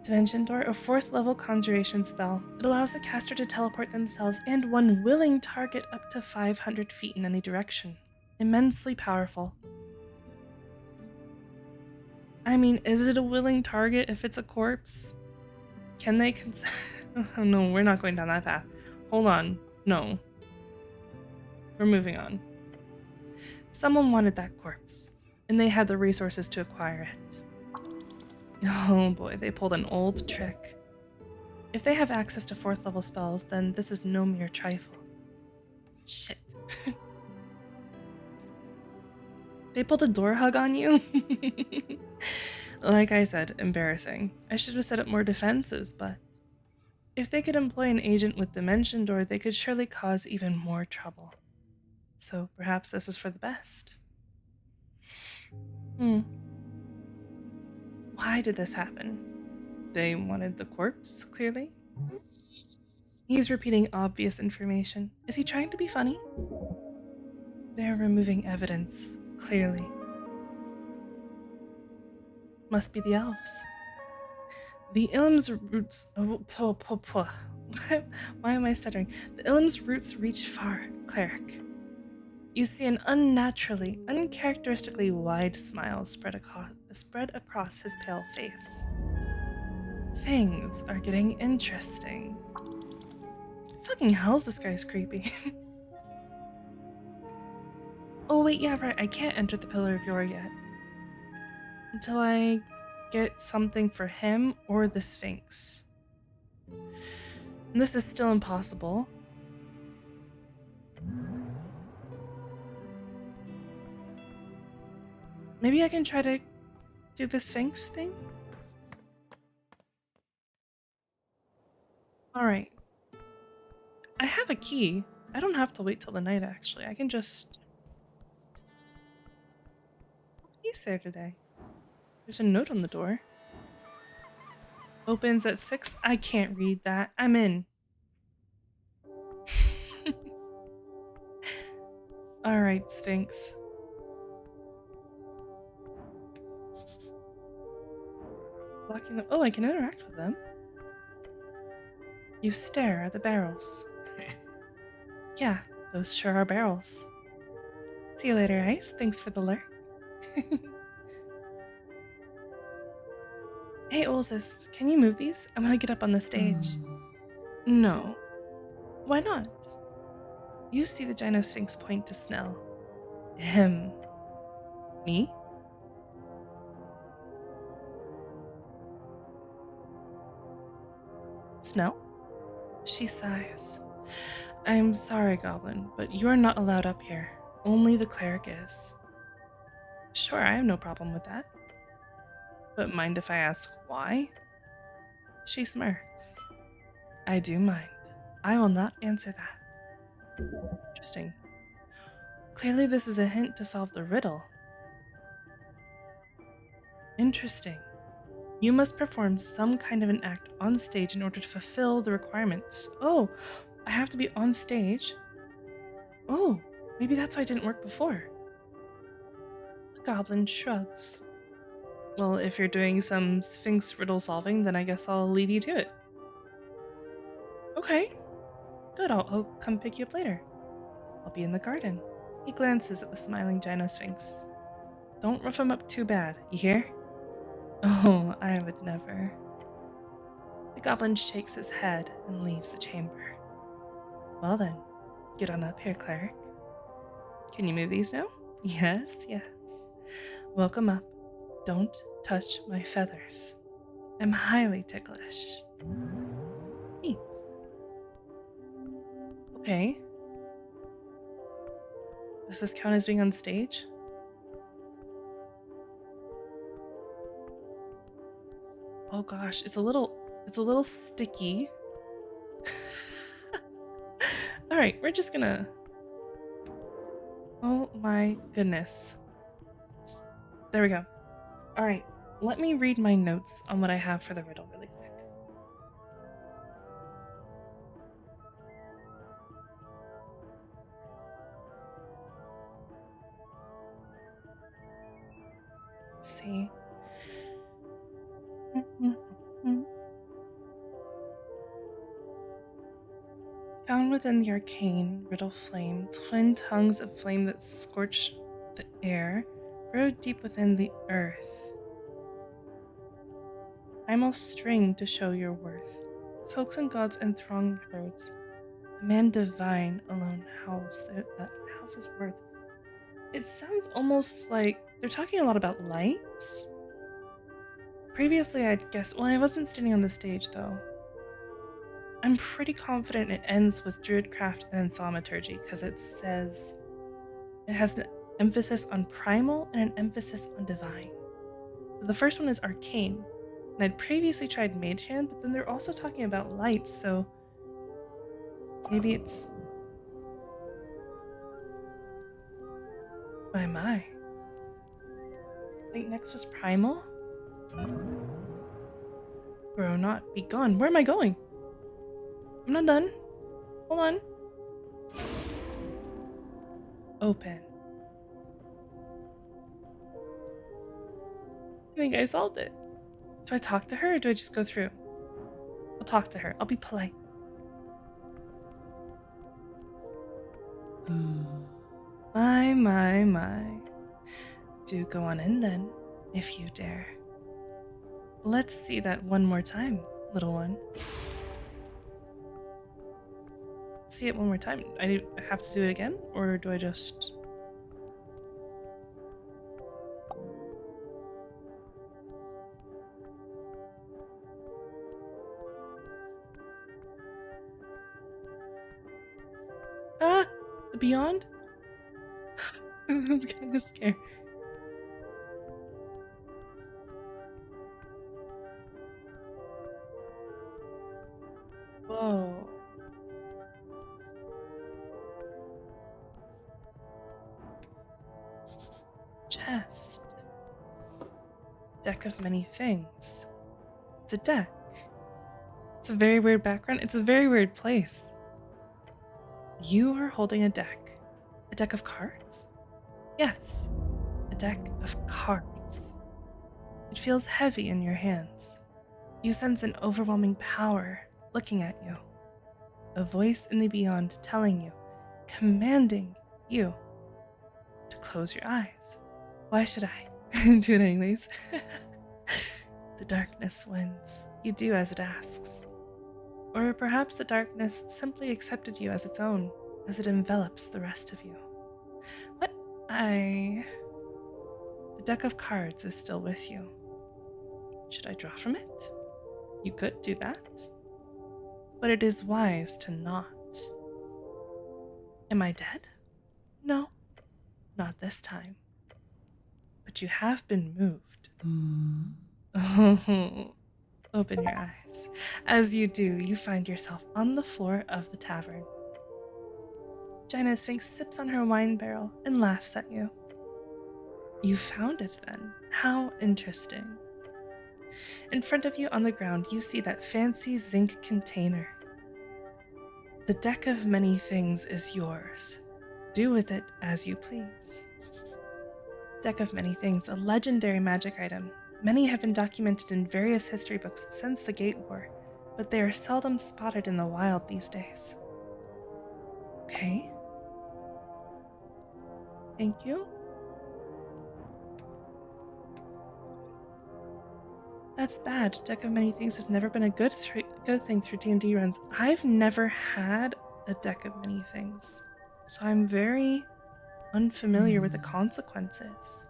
Speaker 1: Dimension Door, a 4th level conjuration spell. It allows the caster to teleport themselves and one willing target up to 500 feet in any direction. Immensely powerful. I mean, is it a willing target if it's a corpse? Can they Oh no, we're not going down that path. Hold on. No. We're moving on. Someone wanted that corpse, and they had the resources to acquire it. Oh boy, they pulled an old trick. If they have access to 4th level spells, then this is no mere trifle. Shit. They pulled a door hug on you? Like I said, embarrassing. I should have set up more defenses, but if they could employ an agent with Dimension Door, they could surely cause even more trouble. So perhaps this was for the best. Why did this happen? They wanted the corpse, clearly. He's repeating obvious information. Is he trying to be funny? They're removing evidence, clearly. Must be the elves. The Illim's roots... Why am I stuttering? The Illim's roots reach far, cleric. You see an unnaturally, uncharacteristically wide smile spread across his pale face. Things are getting interesting. Fucking hell, this guy's creepy. Oh wait, yeah, right, I can't enter the Pillar of Yore yet. Until I get something for him or the Sphinx. And this is still impossible. Maybe I can try to do the Sphinx thing? Alright. I have a key. I don't have to wait till the night, actually. I can just... He's there today. There's a note on the door. Opens at 6. I can't read that. I'm in. Alright, Sphinx. Locking them. Oh, I can interact with them. You stare at the barrels. Yeah, those sure are barrels. See you later, Ice. Thanks for the lurk. Hey, Olsis, can you move these? I want to get up on the stage. No. Why not? You see the Gyno Sphinx point to Snell. Him. Me? Snell? She sighs. I'm sorry, Goblin, but you are not allowed up here. Only the cleric is. Sure, I have no problem with that. But mind if I ask why? She smirks. I do mind. I will not answer that. Interesting. Clearly this is a hint to solve the riddle. Interesting. You must perform some kind of an act on stage in order to fulfill the requirements. Oh, I have to be on stage? Oh, maybe that's why it didn't work before. The goblin shrugs. Well, if you're doing some Sphinx riddle solving, then I guess I'll leave you to it. Okay. Good, I'll come pick you up later. I'll be in the garden. He glances at the smiling Gyno Sphinx. Don't rough him up too bad, you hear? Oh, I would never. The goblin shakes his head and leaves the chamber. Well then, get on up here, cleric. Can you move these now? Yes, yes. Welcome up. Don't touch my feathers. I'm highly ticklish. Neat. Okay. Does this count as being on stage? Oh gosh, it's a little sticky. All right, we're just gonna... Oh my goodness. There we go. All right, let me read my notes on what I have for the riddle really quick. Let's see. Found within the arcane riddle flame, twin tongues of flame that scorch the air, burrowed deep within the earth. primal string to show your worth. Folks and gods enthrong herds. A man divine alone houses worth. It sounds almost like they're talking a lot about lights. Previously, I'd guessed. Well, I wasn't standing on the stage though. I'm pretty confident it ends with druidcraft and thaumaturgy because it says it has an emphasis on primal and an emphasis on divine. The first one is arcane, and I'd previously tried mage hand, but then they're also talking about lights, so maybe it's my. I think next was primal. Grow not, be gone. Where am I going? I'm not done. Hold on. Open. I think I solved it. Do I talk to her or do I just go through? I'll talk to her. I'll be polite. My. Do go on in then, if you dare. Let's see that one more time, little one. See it one more time. I have to do it again, or do I just... Ah! The beyond? I'm kind of scared. Whoa. Chest. Deck of many things. It's a deck. It's a very weird background. It's a very weird place. You are holding a deck. A deck of cards? Yes, a deck of cards. It feels heavy in your hands. You sense an overwhelming power looking at you. A voice in the beyond telling you, commanding you to close your eyes. Why should I? Do it anyways. The darkness wins. You do as it asks. Or perhaps the darkness simply accepted you as its own, as it envelops the rest of you. What? The deck of cards is still with you. Should I draw from it? You could do that. But it is wise to not. Am I dead? No, not this time. But you have been moved. Oh, open your eyes. As you do, you find yourself on the floor of the tavern. Gina Sphinx sips on her wine barrel and laughs at you. You found it then. How interesting. In front of you on the ground, you see that fancy zinc container. The deck of many things is yours. Do with it as you please. Deck of many things, a legendary magic item. Many have been documented in various history books since the Gate War, but they are seldom spotted in the wild these days. Okay. Thank you. That's bad. Deck of many things has never been a good thing through D&D runs. I've never had a deck of many things, so I'm very unfamiliar with the consequences.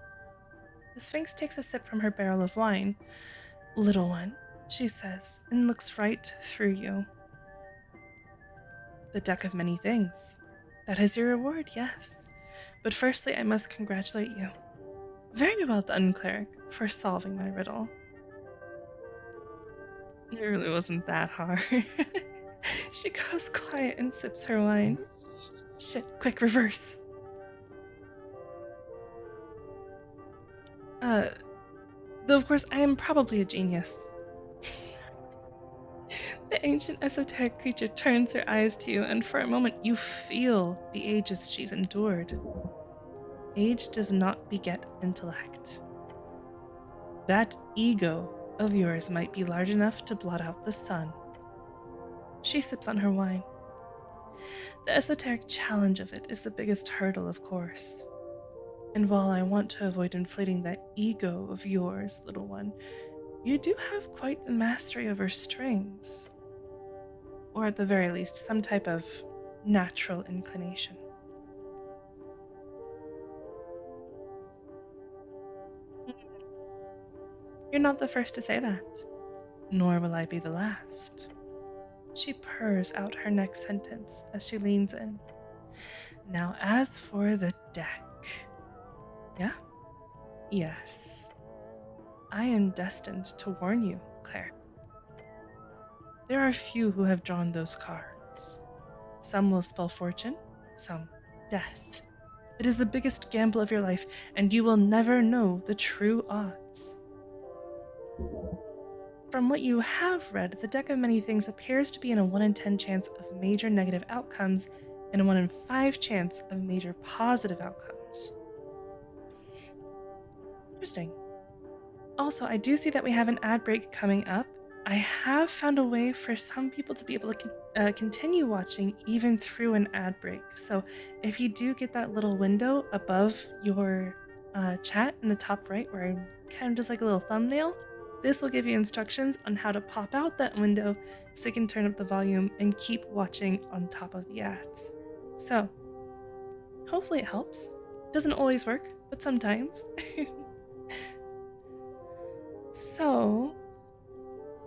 Speaker 1: The Sphinx takes a sip from her barrel of wine. Little one, she says, and looks right through you. The deck of many things. That is your reward, yes. But firstly, I must congratulate you. Very well done, cleric, for solving my riddle. It really wasn't that hard. She goes quiet and sips her wine. Shit, quick, reverse. Though of course I am probably a genius. The ancient esoteric creature turns her eyes to you, and for a moment you feel the ages she's endured. Age does not beget intellect. That ego of yours might be large enough to blot out the sun. She sips on her wine. The esoteric challenge of it is the biggest hurdle, of course. And while I want to avoid inflating that ego of yours, little one, You do have quite the mastery over strings. Or at the very least, some type of natural inclination. You're not the first to say that, nor will I be the last. She purrs out her next sentence as she leans in. Now, as for the deck. Yeah? Yes. I am destined to warn you, Claire. There are few who have drawn those cards. Some will spell fortune, some death. It is the biggest gamble of your life, and you will never know the true odds. From what you have read, the deck of many things appears to be in a 1 in 10 chance of major negative outcomes and a 1 in 5 chance of major positive outcomes. Interesting. Also, I do see that we have an ad break coming up. I have found a way for some people to be able to continue watching even through an ad break. So if you do get that little window above your chat in the top right where I'm kind of just like a little thumbnail, this will give you instructions on how to pop out that window so you can turn up the volume and keep watching on top of the ads. So hopefully it helps. Doesn't always work, but sometimes. So,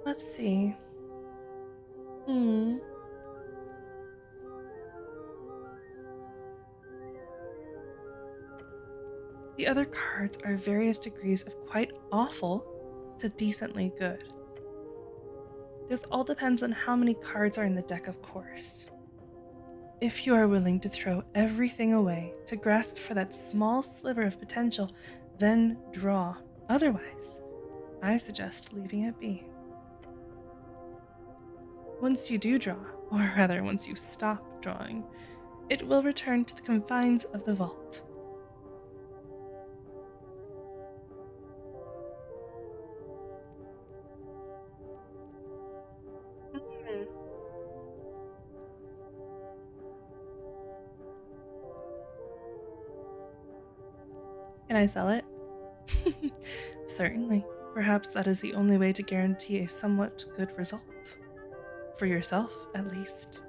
Speaker 1: let's see. The other cards are various degrees of quite awful to decently good. This all depends on how many cards are in the deck, of course. If you are willing to throw everything away to grasp for that small sliver of potential, then draw. Otherwise, I suggest leaving it be. Once you do draw, or rather once you stop drawing, it will return to the confines of the vault. Can I sell it? Certainly. Perhaps that is the only way to guarantee a somewhat good result. For yourself, at least.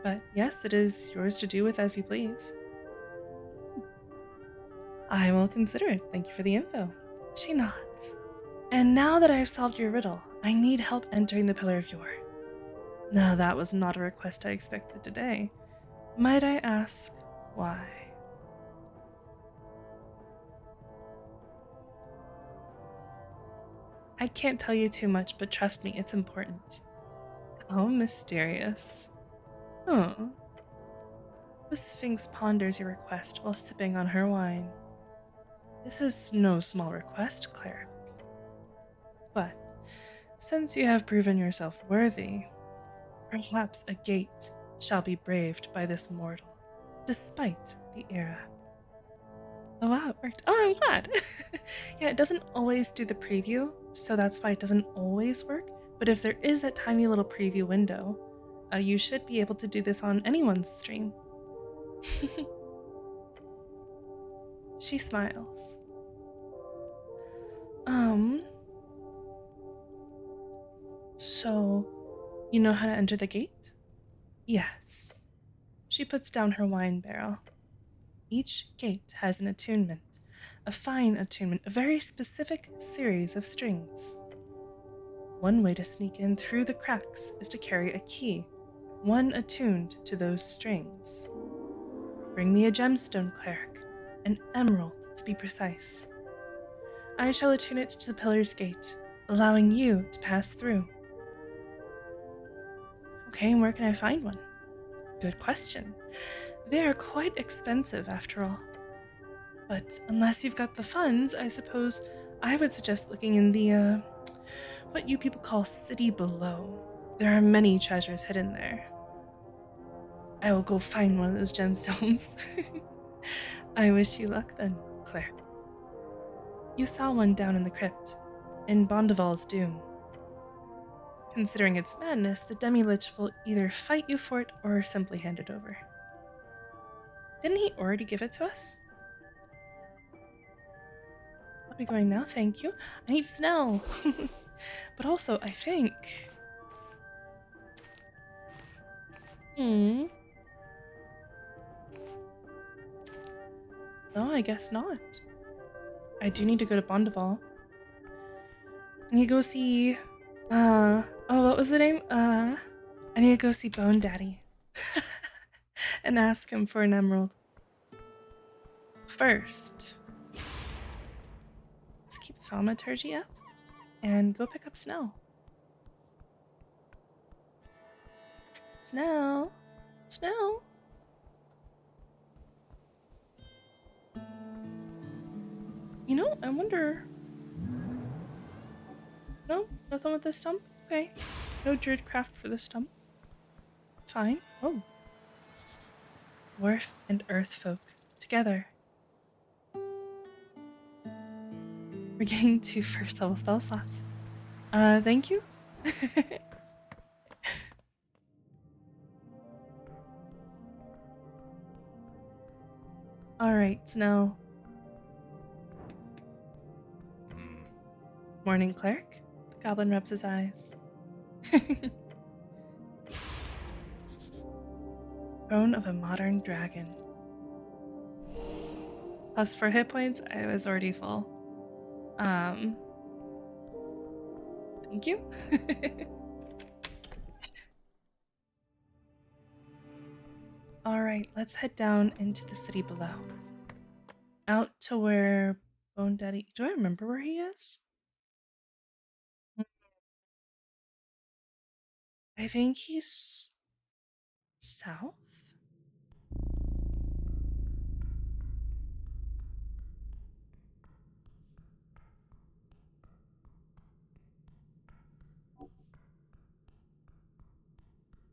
Speaker 1: But yes, it is yours to do with as you please. I will consider it. Thank you for the info. She nods. And now that I have solved your riddle, I need help entering the Pillar of Yore. Now that was not a request I expected today. Might I ask why? I can't tell you too much, but trust me, it's important. Oh, mysterious. Oh. The Sphinx ponders your request while sipping on her wine. This is no small request, cleric. But since you have proven yourself worthy, perhaps a gate shall be braved by this mortal, despite the era. Oh wow, it worked. Oh, I'm glad. Yeah, it doesn't always do the preview, so that's why it doesn't always work. But if there is that tiny little preview window, you should be able to do this on anyone's stream. She smiles. So, you know how to enter the gate? Yes. She puts down her wine barrel. Each gate has an attunement, a fine attunement, a very specific series of strings. One way to sneak in through the cracks is to carry a key, one attuned to those strings. Bring me a gemstone, cleric, an emerald to be precise. I shall attune it to the Pillar's Gate, allowing you to pass through. Okay, and where can I find one? Good question. They are quite expensive, after all. But unless you've got the funds, I suppose I would suggest looking in the, what you people call City Below. There are many treasures hidden there. I will go find one of those gemstones. I wish you luck then, Claire. You saw one down in the crypt, in Bondival's Doom. Considering its madness, the Demi-Lich will either fight you for it or simply hand it over. Didn't he already give it to us? I'll be going now, thank you. I need Snell. But also, I think... No, I guess not. I do need to go to Bondival. I need to go see... oh, what was the name? I need to go see Bone Daddy. And ask him for an emerald. First, let's keep thaumaturgy up and go pick up Snow. Snow! Snow! You know, I wonder... No? Nothing with this stump? Okay. No druid craft for this stump. Fine. Oh. Dwarf and earth folk. Together. We're getting 2 first level spell slots. Thank you? Alright, Snow. Morning, cleric. The goblin rubs his eyes. Throne of a modern dragon. Plus 4 hit points, I was already full. Thank you. Alright, let's head down into the city below. Out to where Bone Daddy... Do I remember where he is? I think he's... south?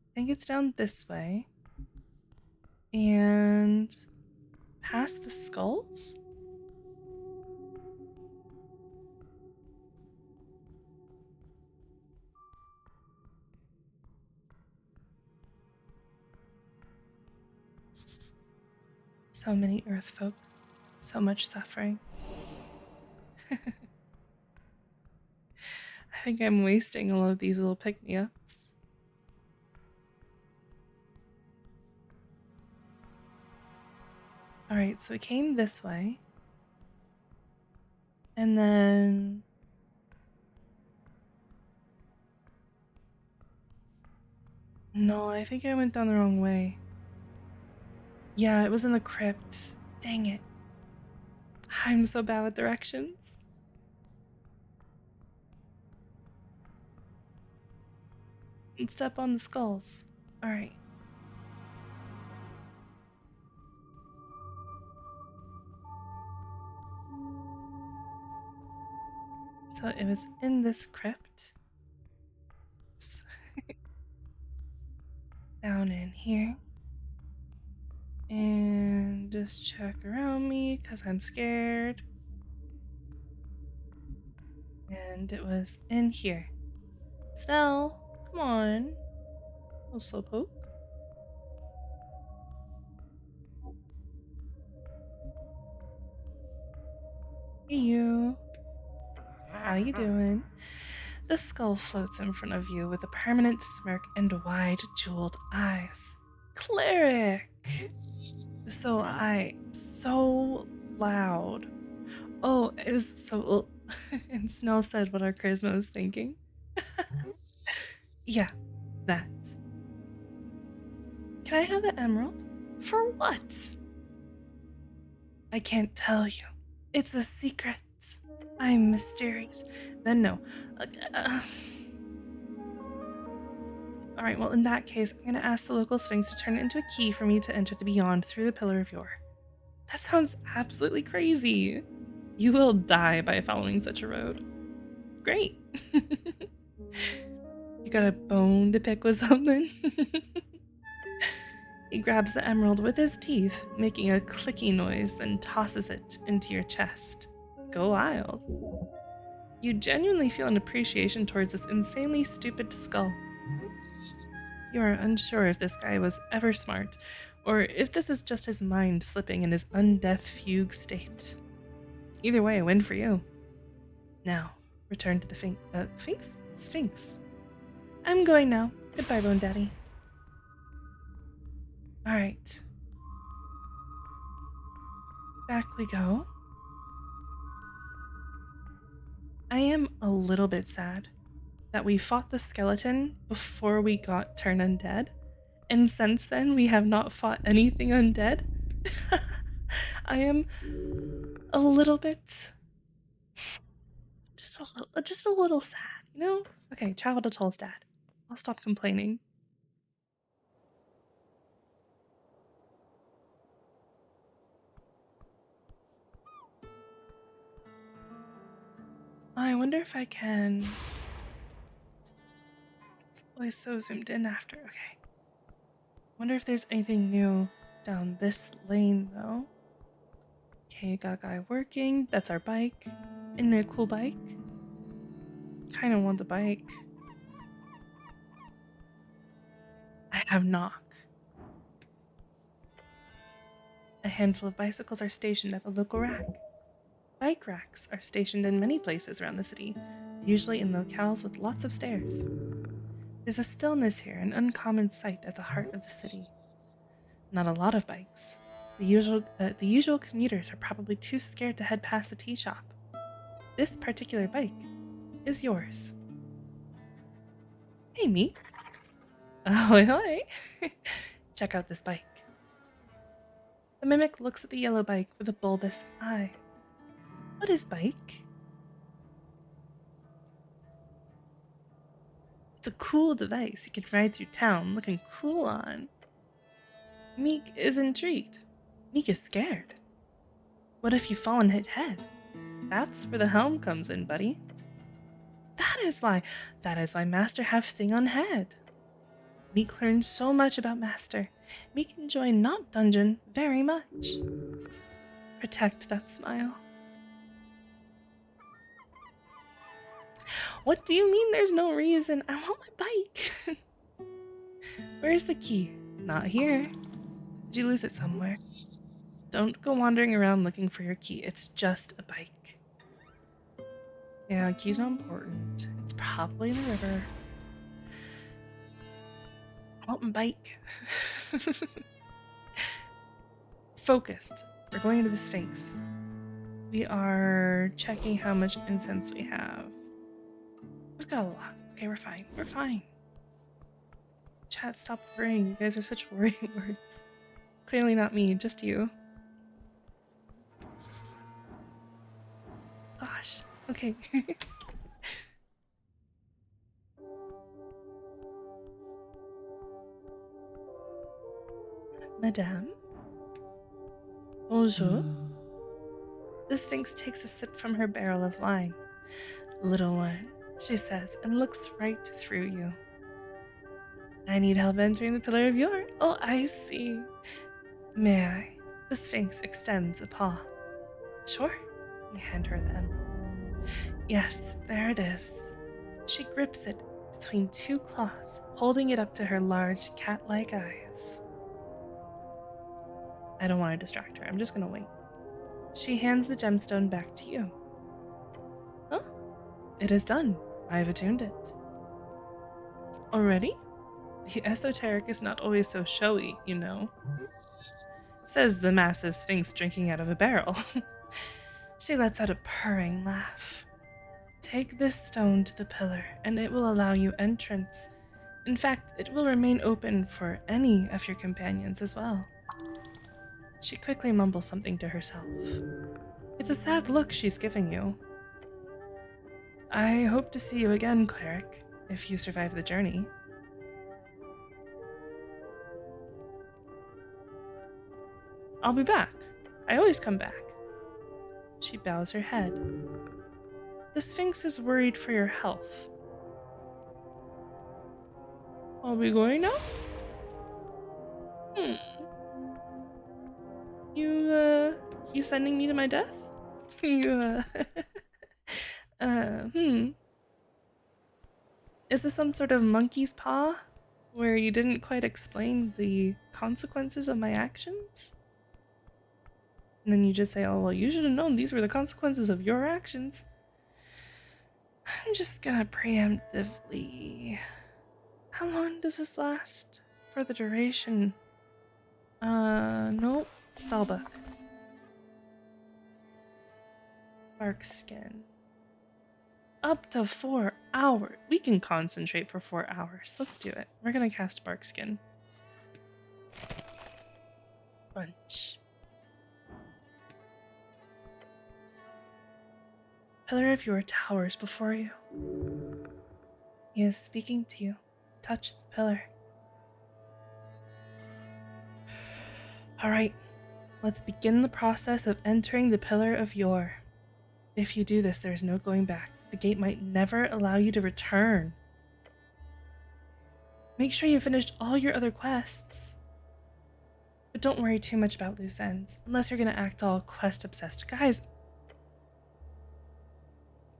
Speaker 1: I think it's down this way. And... past the skulls? So many earth folk. So much suffering. I think I'm wasting all of these little pick-me-ups. Alright, so we came this way. And then... No, I think I went down the wrong way. Yeah, it was in the crypt. Dang it. I'm so bad with directions. And step on the skulls. Alright. So it was in this crypt. Oops. Down in here. And just check around me because I'm scared. And it was in here. Snow, come on. Little slowpoke. Hey you. How you doing? The skull floats in front of you with a permanent smirk and wide jeweled eyes. Cleric! So loud. Oh, it was so... And Snell said what our charisma was thinking. Yeah, that. Can I have the emerald? For what? I can't tell you. It's a secret. I'm mysterious. Then no. Alright, well in that case, I'm gonna ask the local sphinx to turn it into a key for me to enter the beyond through the Pillar of Yore. That sounds absolutely crazy. You will die by following such a road. Great. You got a bone to pick with something? He grabs the emerald with his teeth, making a clicky noise, then tosses it into your chest. Go wild. You genuinely feel an appreciation towards this insanely stupid skull. You are unsure if this guy was ever smart, or if this is just his mind slipping in his undeath fugue state. Either way, a win for you. Now, Return to the Sphinx. I'm going now. Goodbye, Bone Daddy. Alright. Back we go. I am a little bit sad that we fought the skeleton before we got turned undead, and since then we have not fought anything undead. I am a little bit, just a little sad, you know? Okay, travel to Tolstad. I'll stop complaining. I wonder if I can. It's always so zoomed in after. Okay. Wonder if there's anything new down this lane though. Okay, got a guy working. That's our bike. Isn't it a cool bike? Kinda want the bike. I have knock. A handful of bicycles are stationed at the local rack. Bike racks are stationed in many places around the city, usually in locales with lots of stairs. There's a stillness here, an uncommon sight at the heart of the city. Not a lot of bikes. The usual commuters are probably too scared to head past the tea shop. This particular bike is yours. Hey, me. Ahoy, hoy. Check out this bike. The mimic looks at the yellow bike with a bulbous eye. What is bike? It's a cool device you can ride through town looking cool on. Meek is intrigued. Meek is scared. What if you fall and hit head? That's where the helm comes in, buddy. That is why Master have thing on head. Meek learned so much about Master. Meek enjoy not dungeon very much. Protect that smile. What do you mean there's no reason? I want my bike. Where's the key? Not here. Did you lose it somewhere? Don't go wandering around looking for your key. It's just a bike. Yeah, key's not important. It's probably in the river. I want my bike. Focused. We're going to the Sphinx. We are checking how much incense we have. We've got a lot. Okay, we're fine. We're fine. Chat, stop worrying. You guys are such worrying words. Clearly not me, just you. Gosh. Okay. Madame? Bonjour. The Sphinx takes a sip from her barrel of wine. Little one, she says, and looks right through you. I need help entering the Pillar of Yore. Oh, I see. May I? The Sphinx extends a paw. Sure. You hand her the emerald. Yes, there it is. She grips it between two claws, holding it up to her large cat-like eyes. I don't want to distract her. I'm just going to wait. She hands the gemstone back to you. Oh, it is done. I have attuned it. Already? The esoteric is not always so showy, you know. Says the massive Sphinx drinking out of a barrel. She lets out a purring laugh. Take this stone to the pillar, and it will allow you entrance. In fact, it will remain open for any of your companions as well. She quickly mumbles something to herself. It's a sad look she's giving you. I hope to see you again, cleric, if you survive the journey. I'll be back. I always come back. She bows her head. The Sphinx is worried for your health. Are we going now? You sending me to my death? Is this some sort of monkey's paw? Where you didn't quite explain the consequences of my actions? And then you just say, oh, well, you should have known these were the consequences of your actions. I'm just gonna preemptively... How long does this last? For the duration? Nope. Spellbook. Bark skin. Up to 4 hours. We can concentrate for 4 hours. Let's do it. We're gonna cast bark skin. Bunch. Pillar of your towers before you. He is speaking to you. Touch the pillar. Alright, let's begin the process of entering the Pillar of Yore. If you do this, there is no going back. The gate might never allow you to return. Make sure you finished all your other quests. But don't worry too much about loose ends, unless you're going to act all quest-obsessed. Guys,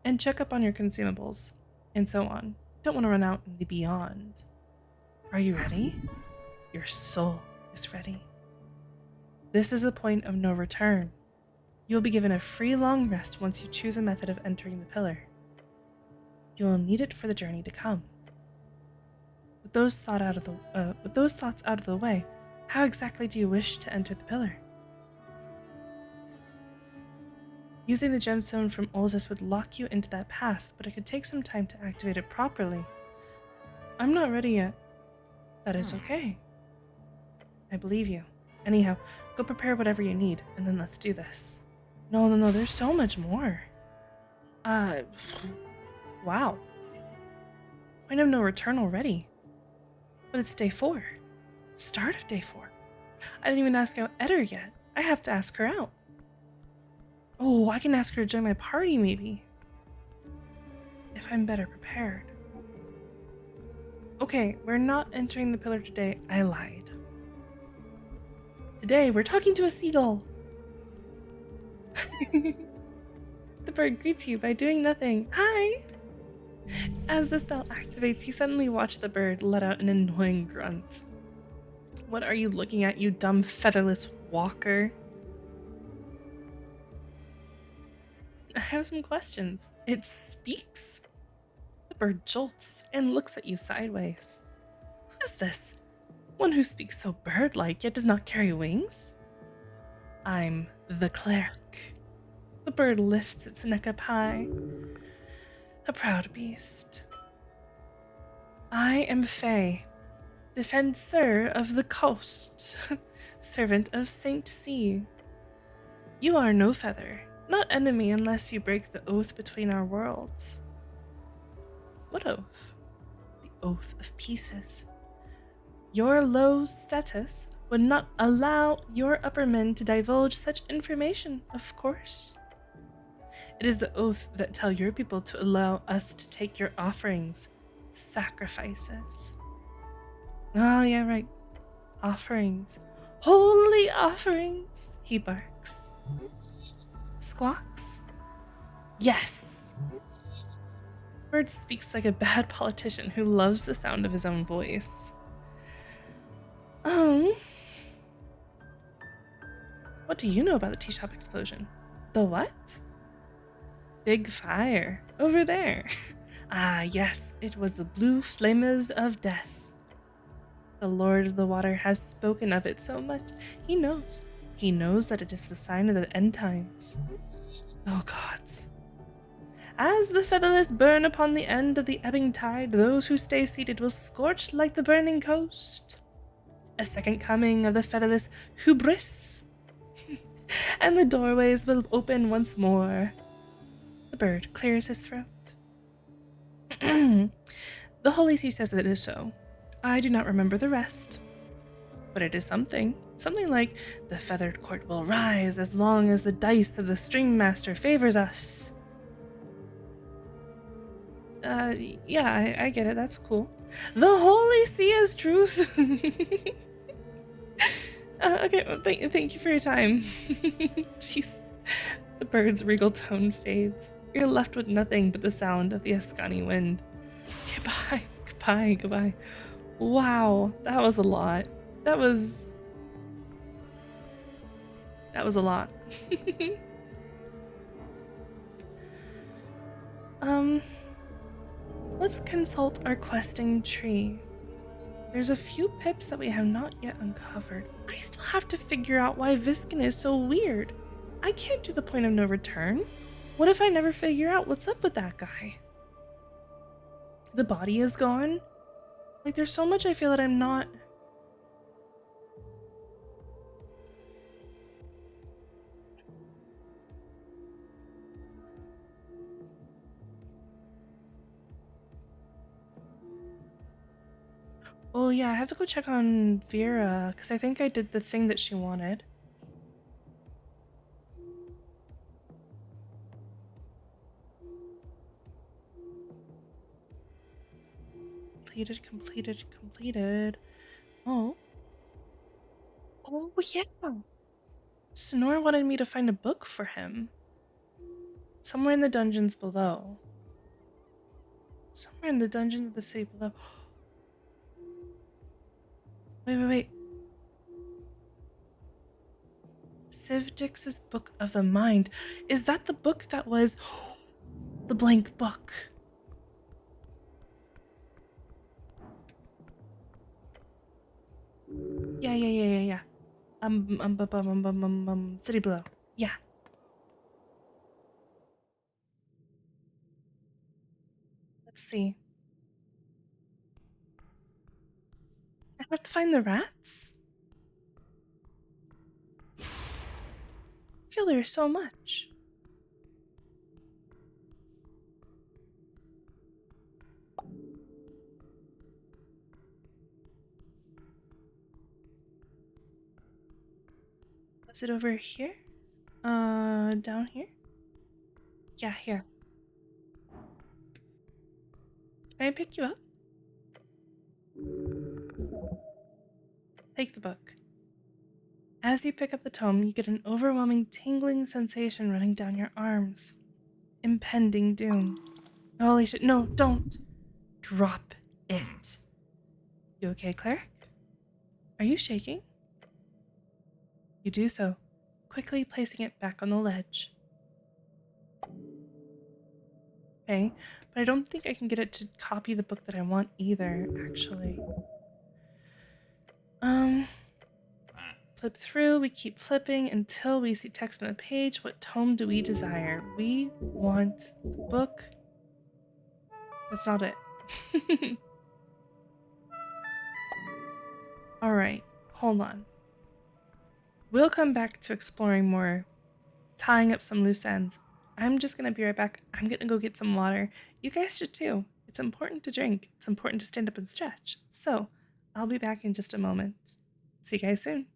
Speaker 1: and check up on your consumables, and so on. Don't want to run out in the beyond. Are you ready? Your soul is ready. This is the point of no return. You'll be given a free long rest once you choose a method of entering the pillar. You will need it for the journey to come. With those thoughts out of the way, how exactly do you wish to enter the pillar? Using the gemstone from Olzus would lock you into that path, but it could take some time to activate it properly. I'm not ready yet. That is okay. I believe you. Anyhow, go prepare whatever you need, and then let's do this. No, there's so much more. Wow. Point of no return already. But it's day 4. Start of day 4. I didn't even ask out Eder yet. I have to ask her out. Oh, I can ask her to join my party, maybe. If I'm better prepared. Okay, we're not entering the pillar today. I lied. Today, we're talking to a seagull. The bird greets you by doing nothing. Hi! As the spell activates, you suddenly watch the bird let out an annoying grunt. What are you looking at, you dumb featherless walker? I have some questions. It speaks? The bird jolts and looks at you sideways. Who is this? One who speaks so bird-like yet does not carry wings? I'm the cleric. The bird lifts its neck up high. A proud beast. I am Faye, defensor of the coast, servant of Saint Sea. You are no feather, not enemy unless you break the oath between our worlds. What oath? The oath of pieces. Your low status would not allow your upper men to divulge such information, of course. It is the oath that tell your people to allow us to take your offerings, sacrifices. Oh, yeah, right. Offerings. Holy offerings, he barks. Squawks? Yes. Bird speaks like a bad politician who loves the sound of his own voice. What do you know about the tea shop explosion? The what? Big fire. Over there. Ah, yes, it was the blue flamers of death. The Lord of the Water has spoken of it so much. He knows. He knows that it is the sign of the end times. Oh, gods. As the featherless burn upon the end of the ebbing tide, those who stay seated will scorch like the burning coast. A second coming of the featherless hubris. And the doorways will open once more. The bird clears his throat. The Holy See says it is so. I do not remember the rest. But it is something. Something like, the feathered court will rise as long as the dice of the string master favors us. Yeah, I get it. That's cool. The Holy See is truth. Okay, well, thank you for your time. Jeez. The bird's regal tone fades. You're left with nothing but the sound of the Ascani wind. Goodbye. Wow, that was a lot. That was a lot. Let's consult our questing tree. There's a few pips that we have not yet uncovered. I still have to figure out why Viskin is so weird. I can't do the point of no return. What if I never figure out what's up with that guy? The body is gone? Like, there's so much I feel that I'm not... Oh yeah, I have to go check on Vera, because I think I did the thing that she wanted. Completed. Oh. Oh yeah. Sonora wanted me to find a book for him. Somewhere in the dungeons below. Somewhere in the dungeons of the city below. Wait. Civdix's Book of the Mind. Is that the book that was the blank book? Yeah. City below. Yeah. Let's see. I have to find the rats? I feel there's so much. Was it over here? Down here? Yeah, here. Can I pick you up? Take the book. As you pick up the tome, you get an overwhelming tingling sensation running down your arms. Impending doom. Holy shit, no, don't. Drop it. You okay, Cleric? Are you shaking? You do so, quickly placing it back on the ledge. Okay, but I don't think I can get it to copy the book that I want either, actually. Flip through, we keep flipping until we see text on the page. What tome do we desire? We want the book. That's not it. Alright, hold on. We'll come back to exploring more, tying up some loose ends. I'm just gonna be right back. I'm gonna go get some water. You guys should too. It's important to drink. It's important to stand up and stretch. So, I'll be back in just a moment. See you guys soon.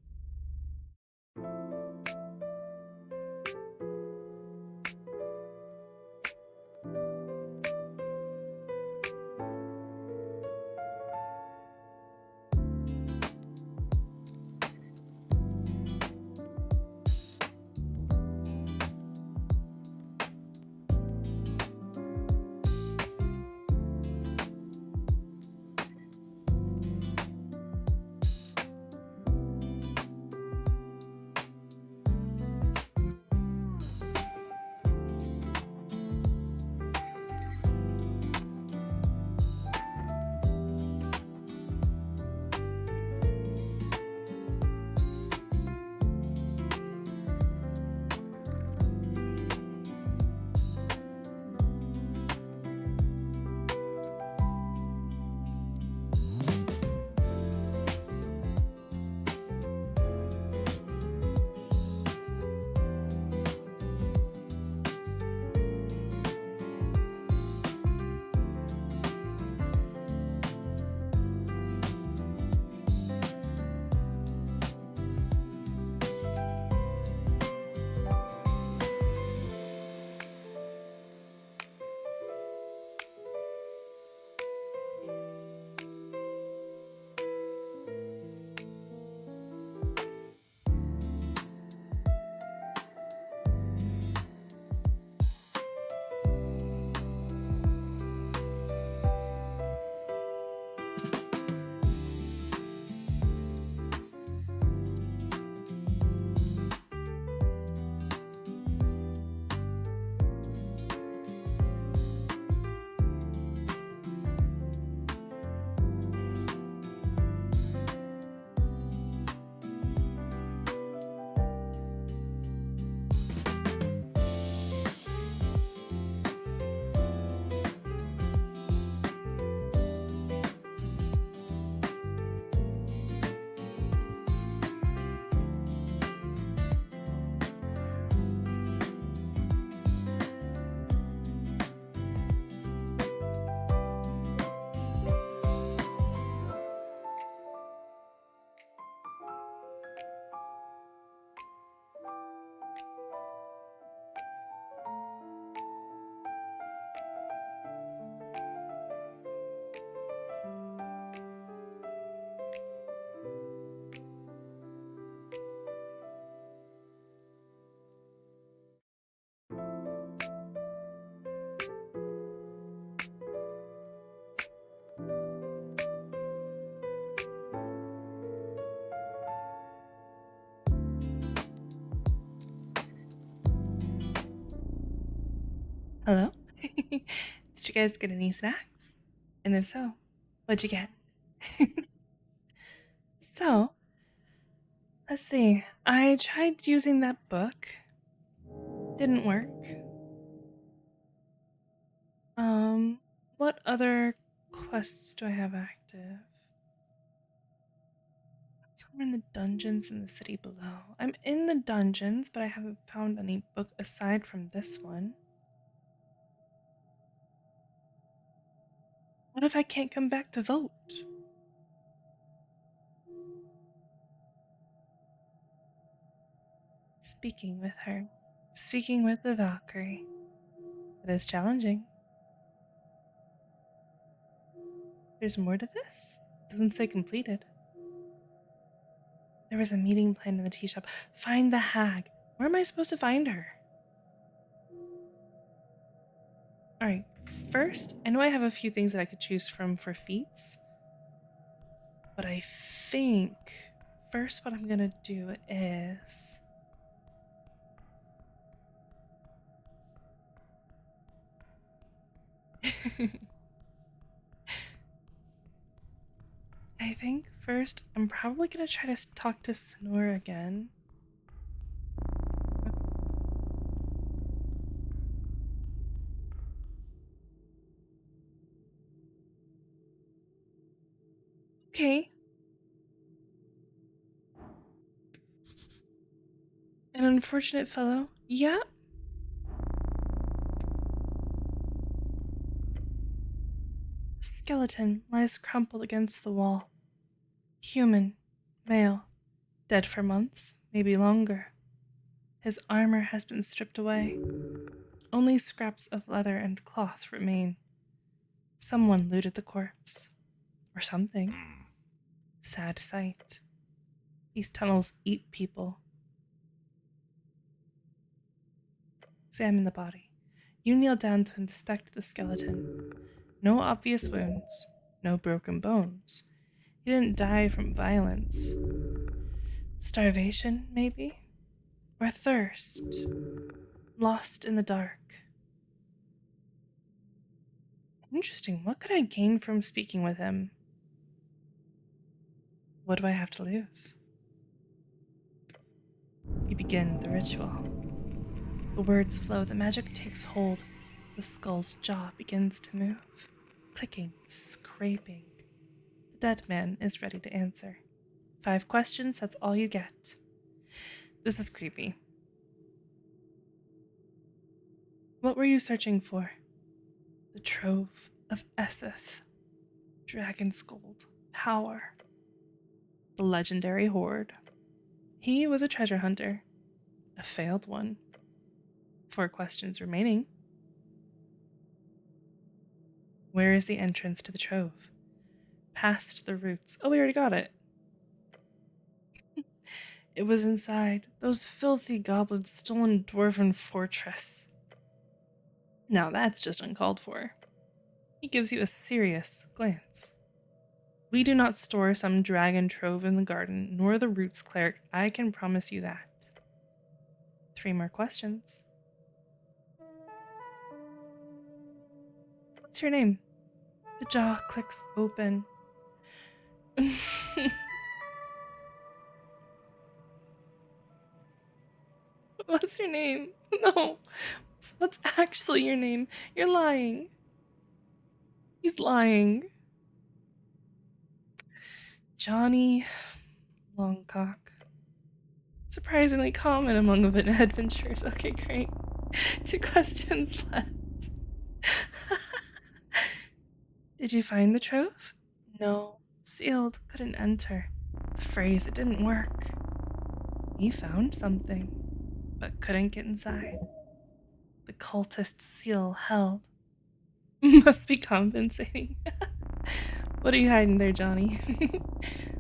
Speaker 1: Hello? Did you guys get any snacks? And if so, what'd you get? So, let's see. I tried using that book. Didn't work. What other quests do I have active? Somewhere in the dungeons in the city below. I'm in the dungeons, but I haven't found any book aside from this one. What if I can't come back to vote? Speaking with her. Speaking with the Valkyrie. It is challenging. There's more to this? It doesn't say completed. There was a meeting planned in the tea shop. Find the hag. Where am I supposed to find her? Alright, first, I know I have a few things that I could choose from for feats. But I think first what I'm gonna do is I think first I'm probably gonna try to talk to Snore again. Okay. An unfortunate fellow. Yeah. A skeleton lies crumpled against the wall. Human. Male. Dead for months, maybe longer. His armor has been stripped away. Only scraps of leather and cloth remain. Someone looted the corpse. Or something. Sad sight. These tunnels eat people. Examine the body. You kneel down to inspect the skeleton. No obvious wounds. No broken bones. He didn't die from violence. Starvation, maybe? Or thirst. Lost in the dark. Interesting. What could I gain from speaking with him? What do I have to lose? You begin the ritual. The words flow, the magic takes hold. The skull's jaw begins to move. Clicking, scraping. The dead man is ready to answer. 5 questions, that's all you get. This is creepy. What were you searching for? The trove of Eseth. Dragon's gold. Power. The legendary hoard. He was a treasure hunter. A failed one. 4 questions remaining. Where is the entrance to the trove? Past the roots. Oh, we already got it. It was inside those filthy goblins' stolen dwarven fortress. Now that's just uncalled for. He gives you a serious glance. We do not store some dragon trove in the garden, nor the roots cleric. I can promise you that. 3 more questions. What's your name? The jaw clicks open. What's your name? No. What's actually your name? You're lying. He's lying. Johnny Longcock. Surprisingly common among adventurers. Okay, great. 2 questions left. Did you find the trove? No. Sealed. Couldn't enter. The phrase, it didn't work. He found something, but couldn't get inside. The cultist's seal held. Must be compensating. What are you hiding there, Johnny?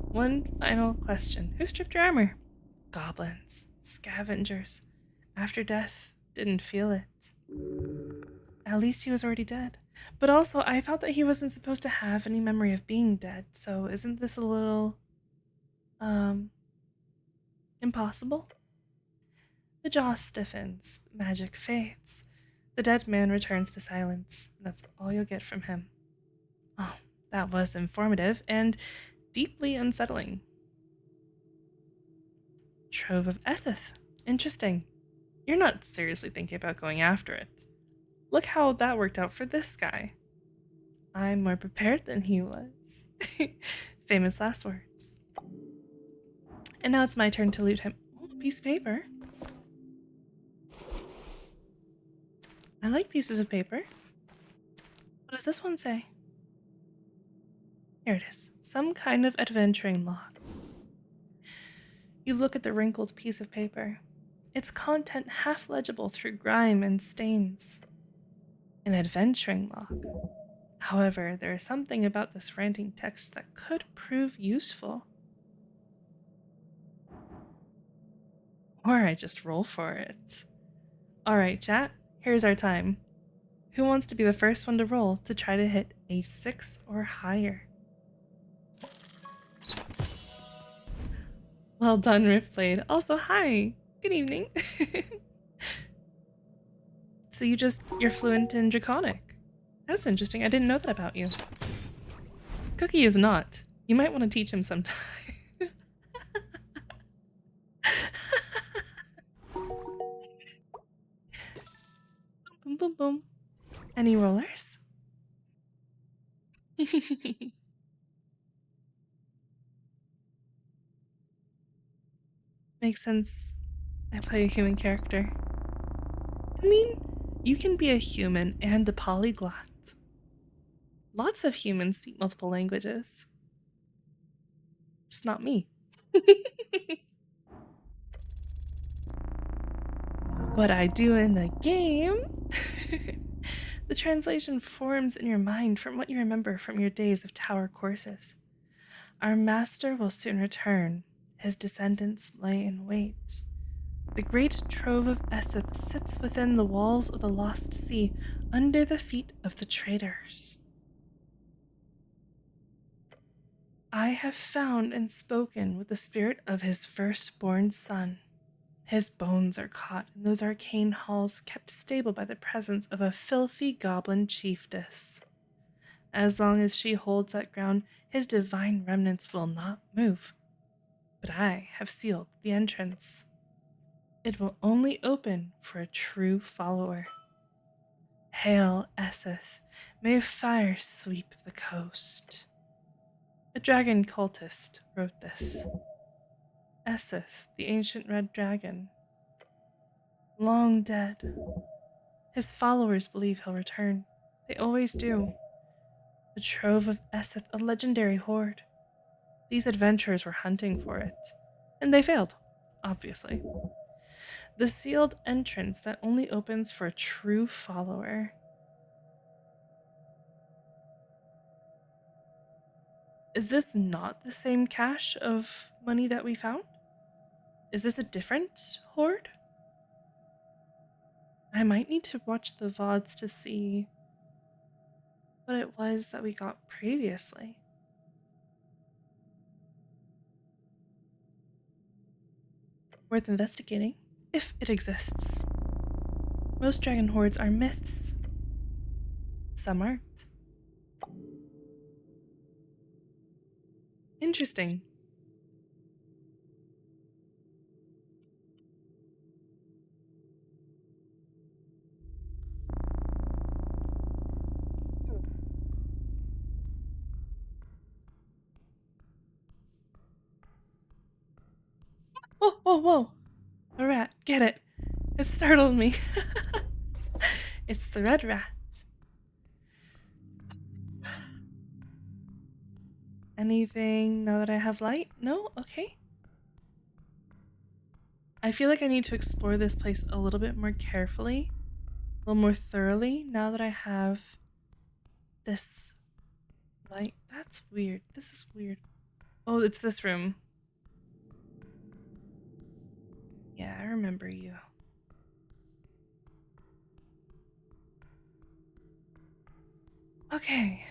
Speaker 1: 1 final question. Who stripped your armor? Goblins. Scavengers. After death, didn't feel it. At least he was already dead. But also, I thought that he wasn't supposed to have any memory of being dead, so isn't this a little, impossible? The jaw stiffens, magic fades. The dead man returns to silence. That's all you'll get from him. Oh, that was informative and deeply unsettling. Trove of Eseth. Interesting. You're not seriously thinking about going after it. Look how that worked out for this guy. I'm more prepared than he was. Famous last words. And now it's my turn to loot him. Oh, a piece of paper. I like pieces of paper. What does this one say? Here it is. Some kind of adventuring log. You look at the wrinkled piece of paper. Its content half legible through grime and stains. An adventuring log. However, there is something about this ranting text that could prove useful. Or I just roll for it. Alright, chat, here's our time. Who wants to be the first one to roll to try to hit a 6 or higher? Well done, Riftblade. Also, hi. Good evening. So you're fluent in Draconic. That's interesting. I didn't know that about you. Cookie is not. You might want to teach him sometime. Boom, boom, boom. Any rollers? Makes sense. I play a human character. I mean, you can be a human and a polyglot. Lots of humans speak multiple languages. Just not me. What I do in the game? The translation forms in your mind from what you remember from your days of tower courses. Our master will soon return. His descendants lay in wait. The great trove of Eseth sits within the walls of the lost sea, under the feet of the traitors. I have found and spoken with the spirit of his firstborn son. His bones are caught in those arcane halls kept stable by the presence of a filthy goblin chiefess. As long as she holds that ground, his divine remnants will not move. But I have sealed the entrance. It will only open for a true follower. Hail, Eseth, may fire sweep the coast. A dragon cultist wrote this. Eseth, the ancient red dragon. Long dead. His followers believe he'll return. They always do. The Trove of Eseth, a legendary hoard. These adventurers were hunting for it. And they failed, obviously. The sealed entrance that only opens for a true follower. Is this not the same cache of money that we found? Is this a different hoard? I might need to watch the VODs to see what it was that we got previously. Worth investigating, if it exists. Most dragon hoards are myths. Some aren't. Interesting. Whoa, whoa, whoa. A rat, get it. It startled me. It's the red rat. Anything now that I have light? No? Okay. I feel like I need to explore this place a little bit more carefully, a little more thoroughly now that I have this light. That's weird. This is weird. Oh, it's this room. Yeah, I remember you. Okay,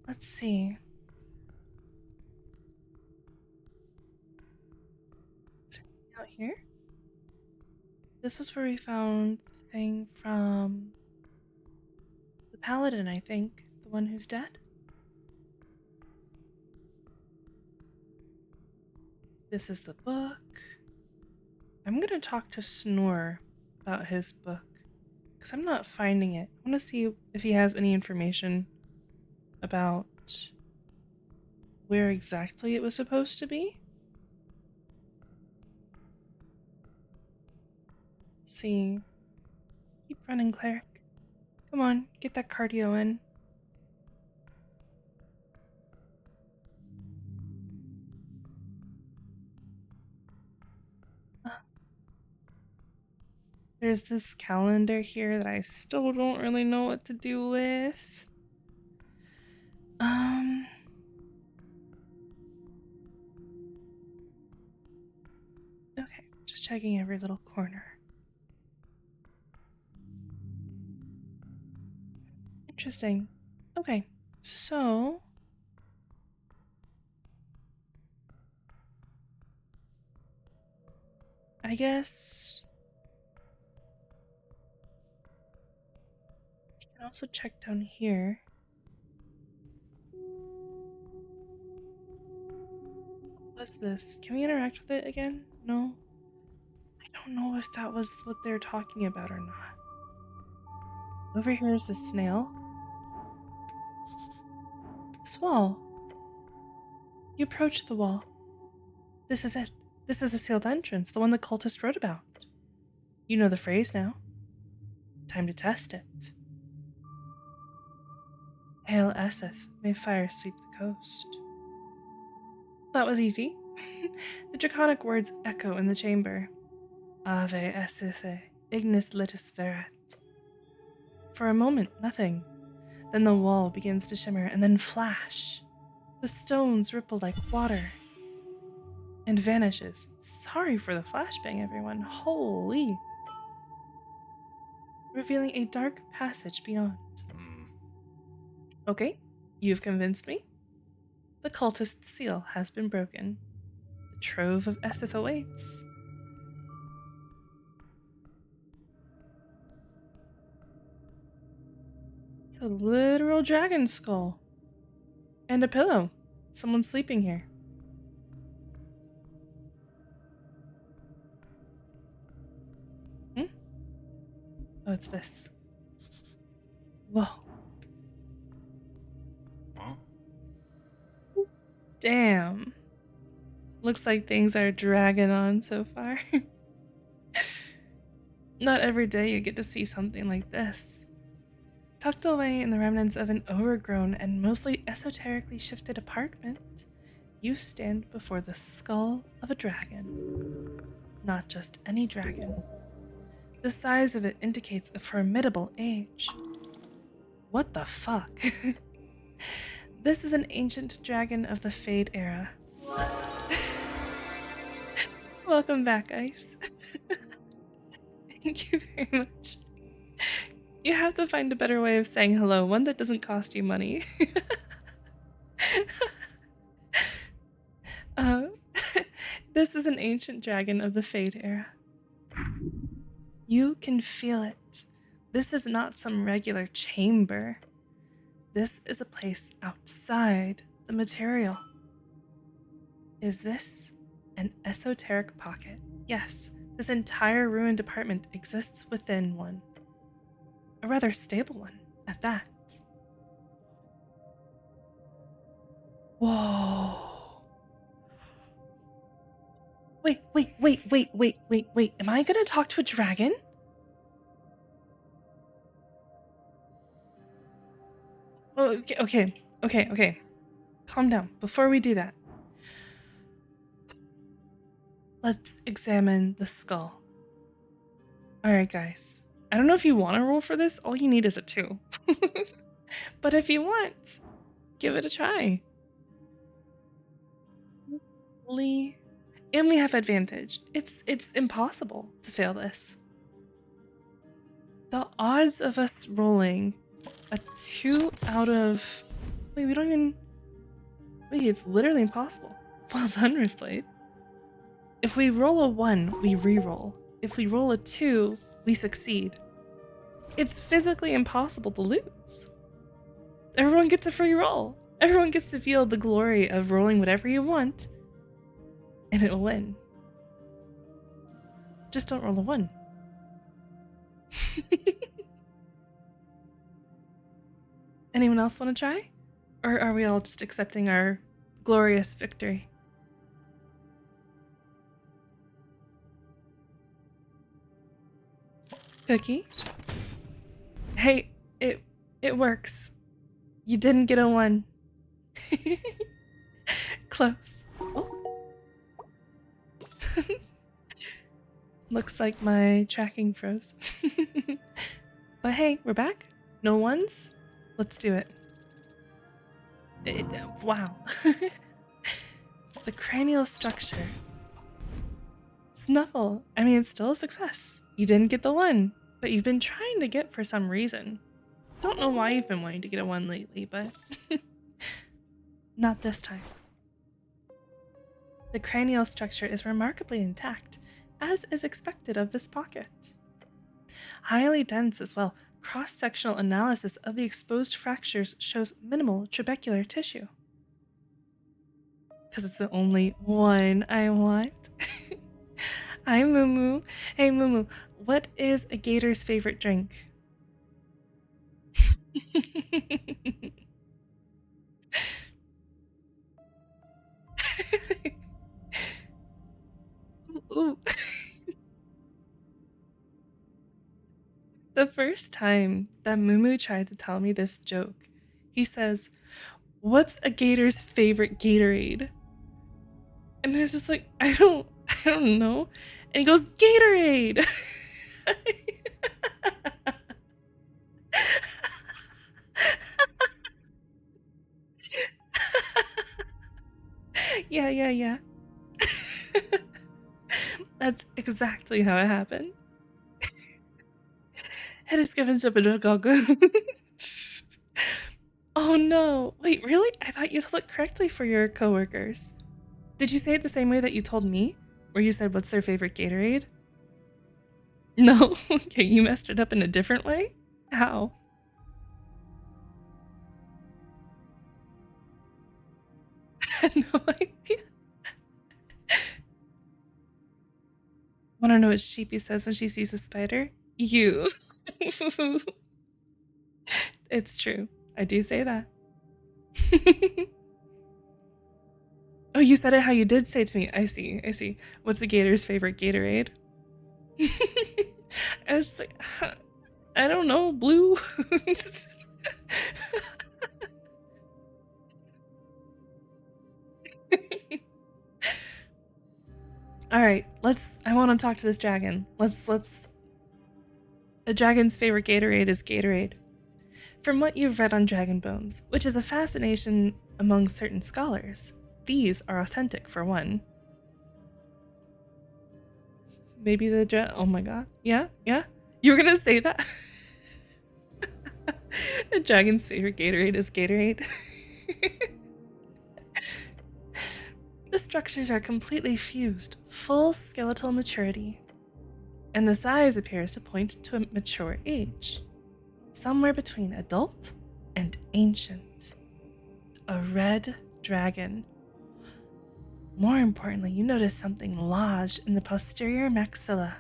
Speaker 1: let's see. Is there anything out here? This was where we found the thing from paladin, I think. The one who's dead? This is the book. I'm gonna talk to Snore about his book, because I'm not finding it. I want to see if he has any information about where exactly it was supposed to be. Let's see. Keep running, cleric. Come on, get that cardio in. There's this calendar here that I still don't really know what to do with. Okay, just checking every little corner. Interesting. Okay, so I guess you can also check down here. What's this? Can we interact with it again? No? I don't know if that was what they're talking about or not. Over here is the snail. This wall. You approach the wall. This is it. This is the sealed entrance, the one the cultist wrote about. You know the phrase now. Time to test it. Hail Eseth, may fire sweep the coast. That was easy. The draconic words echo in the chamber. Ave Eseth, ignis litis verat. For a moment, nothing. Then the wall begins to shimmer and then flash. The stones ripple like water. And vanishes. Sorry for the flashbang, everyone. Holy. Revealing a dark passage beyond. Okay, you've convinced me. The cultist's seal has been broken. The trove of Eseth awaits. A literal dragon skull. And a pillow. Someone's sleeping here. Oh, it's this. Whoa.
Speaker 2: Huh?
Speaker 1: Damn. Looks like things are dragging on so far. Not every day you get to see something like this. Tucked away in the remnants of an overgrown and mostly esoterically shifted apartment, you stand before the skull of a dragon. Not just any dragon. The size of it indicates a formidable age. What the fuck? This is an ancient dragon of the Fade era. Welcome back, Ice. Thank you very much. You have to find a better way of saying hello, one that doesn't cost you money. This is an ancient dragon of the Fade era. You can feel it. This is not some regular chamber. This is a place outside the material. Is this an esoteric pocket? Yes, this entire ruined apartment exists within one. A rather stable one, at that. Whoa. Wait. Am I gonna talk to a dragon? Oh, okay. Calm down. Before we do that, let's examine the skull. Alright, guys. I don't know if you want to roll for this. All you need is a 2. But if you want, give it a try. And we have advantage. It's impossible to fail this. The odds of us rolling a 2 out of... Wait, we don't even... Wait, it's literally impossible. Well done, Riftblade. If we roll a 1, we re-roll. If we roll a 2, we succeed. It's physically impossible to lose. Everyone gets a free roll. Everyone gets to feel the glory of rolling whatever you want, and it'll win. Just don't roll a 1. Anyone else want to try? Or are we all just accepting our glorious victory? Cookie? Hey, it works. You didn't get a 1. Close. Oh. Looks like my tracking froze. But hey, we're back. No 1s? Let's do it. Wow. The cranial structure. Snuffle. I mean, it's still a success. You didn't get the 1, but you've been trying to get for some reason. Don't know why you've been wanting to get a 1 lately, but not this time. The cranial structure is remarkably intact, as is expected of this pocket. Highly dense as well, cross-sectional analysis of the exposed fractures shows minimal trabecular tissue. Because it's the only one I want. Hi, Moo. Hey, Moo. What is a gator's favorite drink? Ooh. The first time that Moo tried to tell me this joke, he says, "What's a gator's favorite Gatorade?" And I was just like, I don't know. And he goes, "Gatorade." Yeah. That's exactly how it happened. Hennes ska finnas uppe i. Oh no. Wait, really? I thought you told it correctly for your coworkers. Did you say it the same way that you told me? Where you said what's their favorite Gatorade? No? Okay, you messed it up in a different way? How? I had no idea. Wanna know what Sheepie says when she sees a spider? You. It's true. I do say that. Oh, you said it how you did say it to me. I see. What's a gator's favorite Gatorade? I was like, I don't know, blue. All right, I want to talk to this dragon. A dragon's favorite Gatorade is Gatorade. From what you've read on Dragon Bones, which is a fascination among certain scholars, these are authentic for one. Maybe oh my god. Yeah? You were gonna say that? A dragon's favorite Gatorade is Gatorade. The structures are completely fused, full skeletal maturity, and the size appears to point to a mature age, somewhere between adult and ancient. A red dragon. More importantly, you notice something lodged in the posterior maxilla,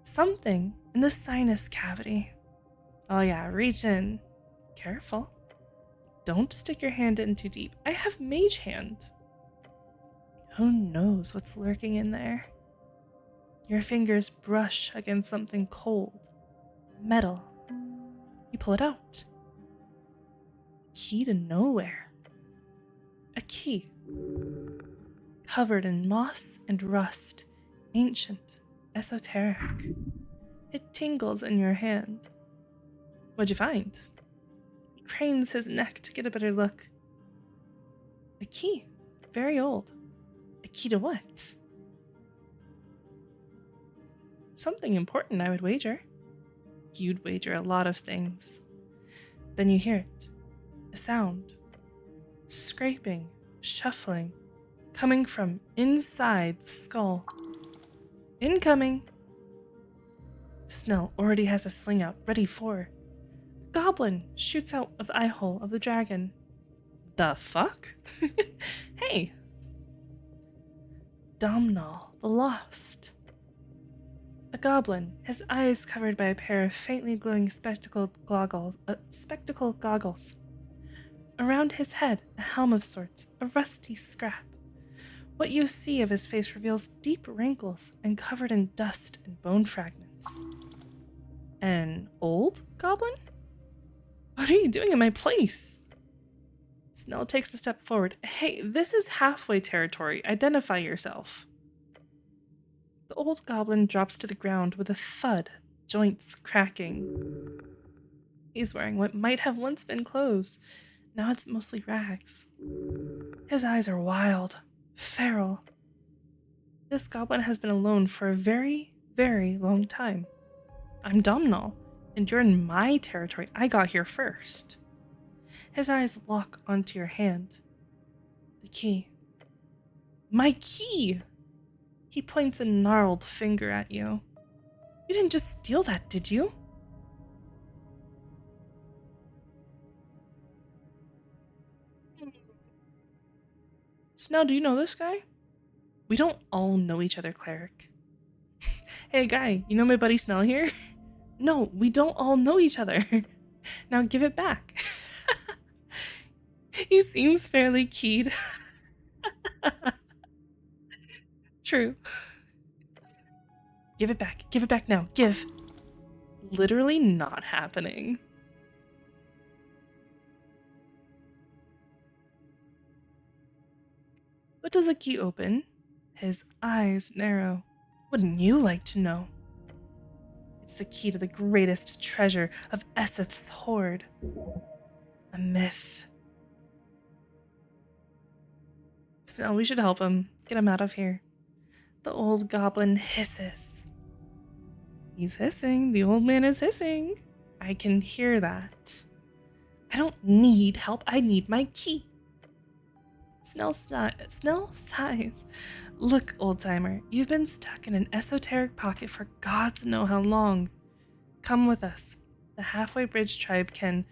Speaker 1: something in the sinus cavity. Oh yeah, reach in. Careful. Don't stick your hand in too deep. I have mage hand. Who knows what's lurking in there? Your fingers brush against something cold. Metal. You pull it out. Key to nowhere. A key. Covered in moss and rust. Ancient. Esoteric. It tingles in your hand. What'd you find? He cranes his neck to get a better look. A key. Very old. A key to what? Something important, I would wager. You'd wager a lot of things. Then you hear it. A sound. Scraping, shuffling, coming from inside the skull. Incoming! Snell already has a sling out, ready for goblin shoots out of the eye hole of the dragon. The fuck? Hey! Domhnall, the Lost. A goblin, his eyes covered by a pair of faintly glowing spectacle goggles. Around his head, a helm of sorts, a rusty scrap. What you see of his face reveals deep wrinkles and covered in dust and bone fragments. An old goblin? What are you doing in my place? Snell takes a step forward. Hey, this is halfway territory. Identify yourself. The old goblin drops to the ground with a thud, joints cracking. He's wearing what might have once been clothes. Now it's mostly rags. His eyes are wild, feral. This goblin has been alone for a very, very long time. I'm Domhnall, and you're in my territory. I got here first. His eyes lock onto your hand. The key. My key! He points a gnarled finger at you. You didn't just steal that, did you? Snell, do you know this guy? We don't all know each other, cleric. Hey guy, you know my buddy Snell here? No, we don't all know each other. Now give it back. He seems fairly keyed. True. Give it back. Give it back now. Give. Literally not happening. What does a key open? His eyes narrow. Wouldn't you like to know? It's the key to the greatest treasure of Eseth's hoard. A myth. Snell, we should help him. Get him out of here. The old goblin hisses. He's hissing. The old man is hissing. I can hear that. I don't need help. I need my key. Snell sighs. Look, old-timer, you've been stuck in an esoteric pocket for gods know how long. Come with us. The Halfway Bridge tribe can...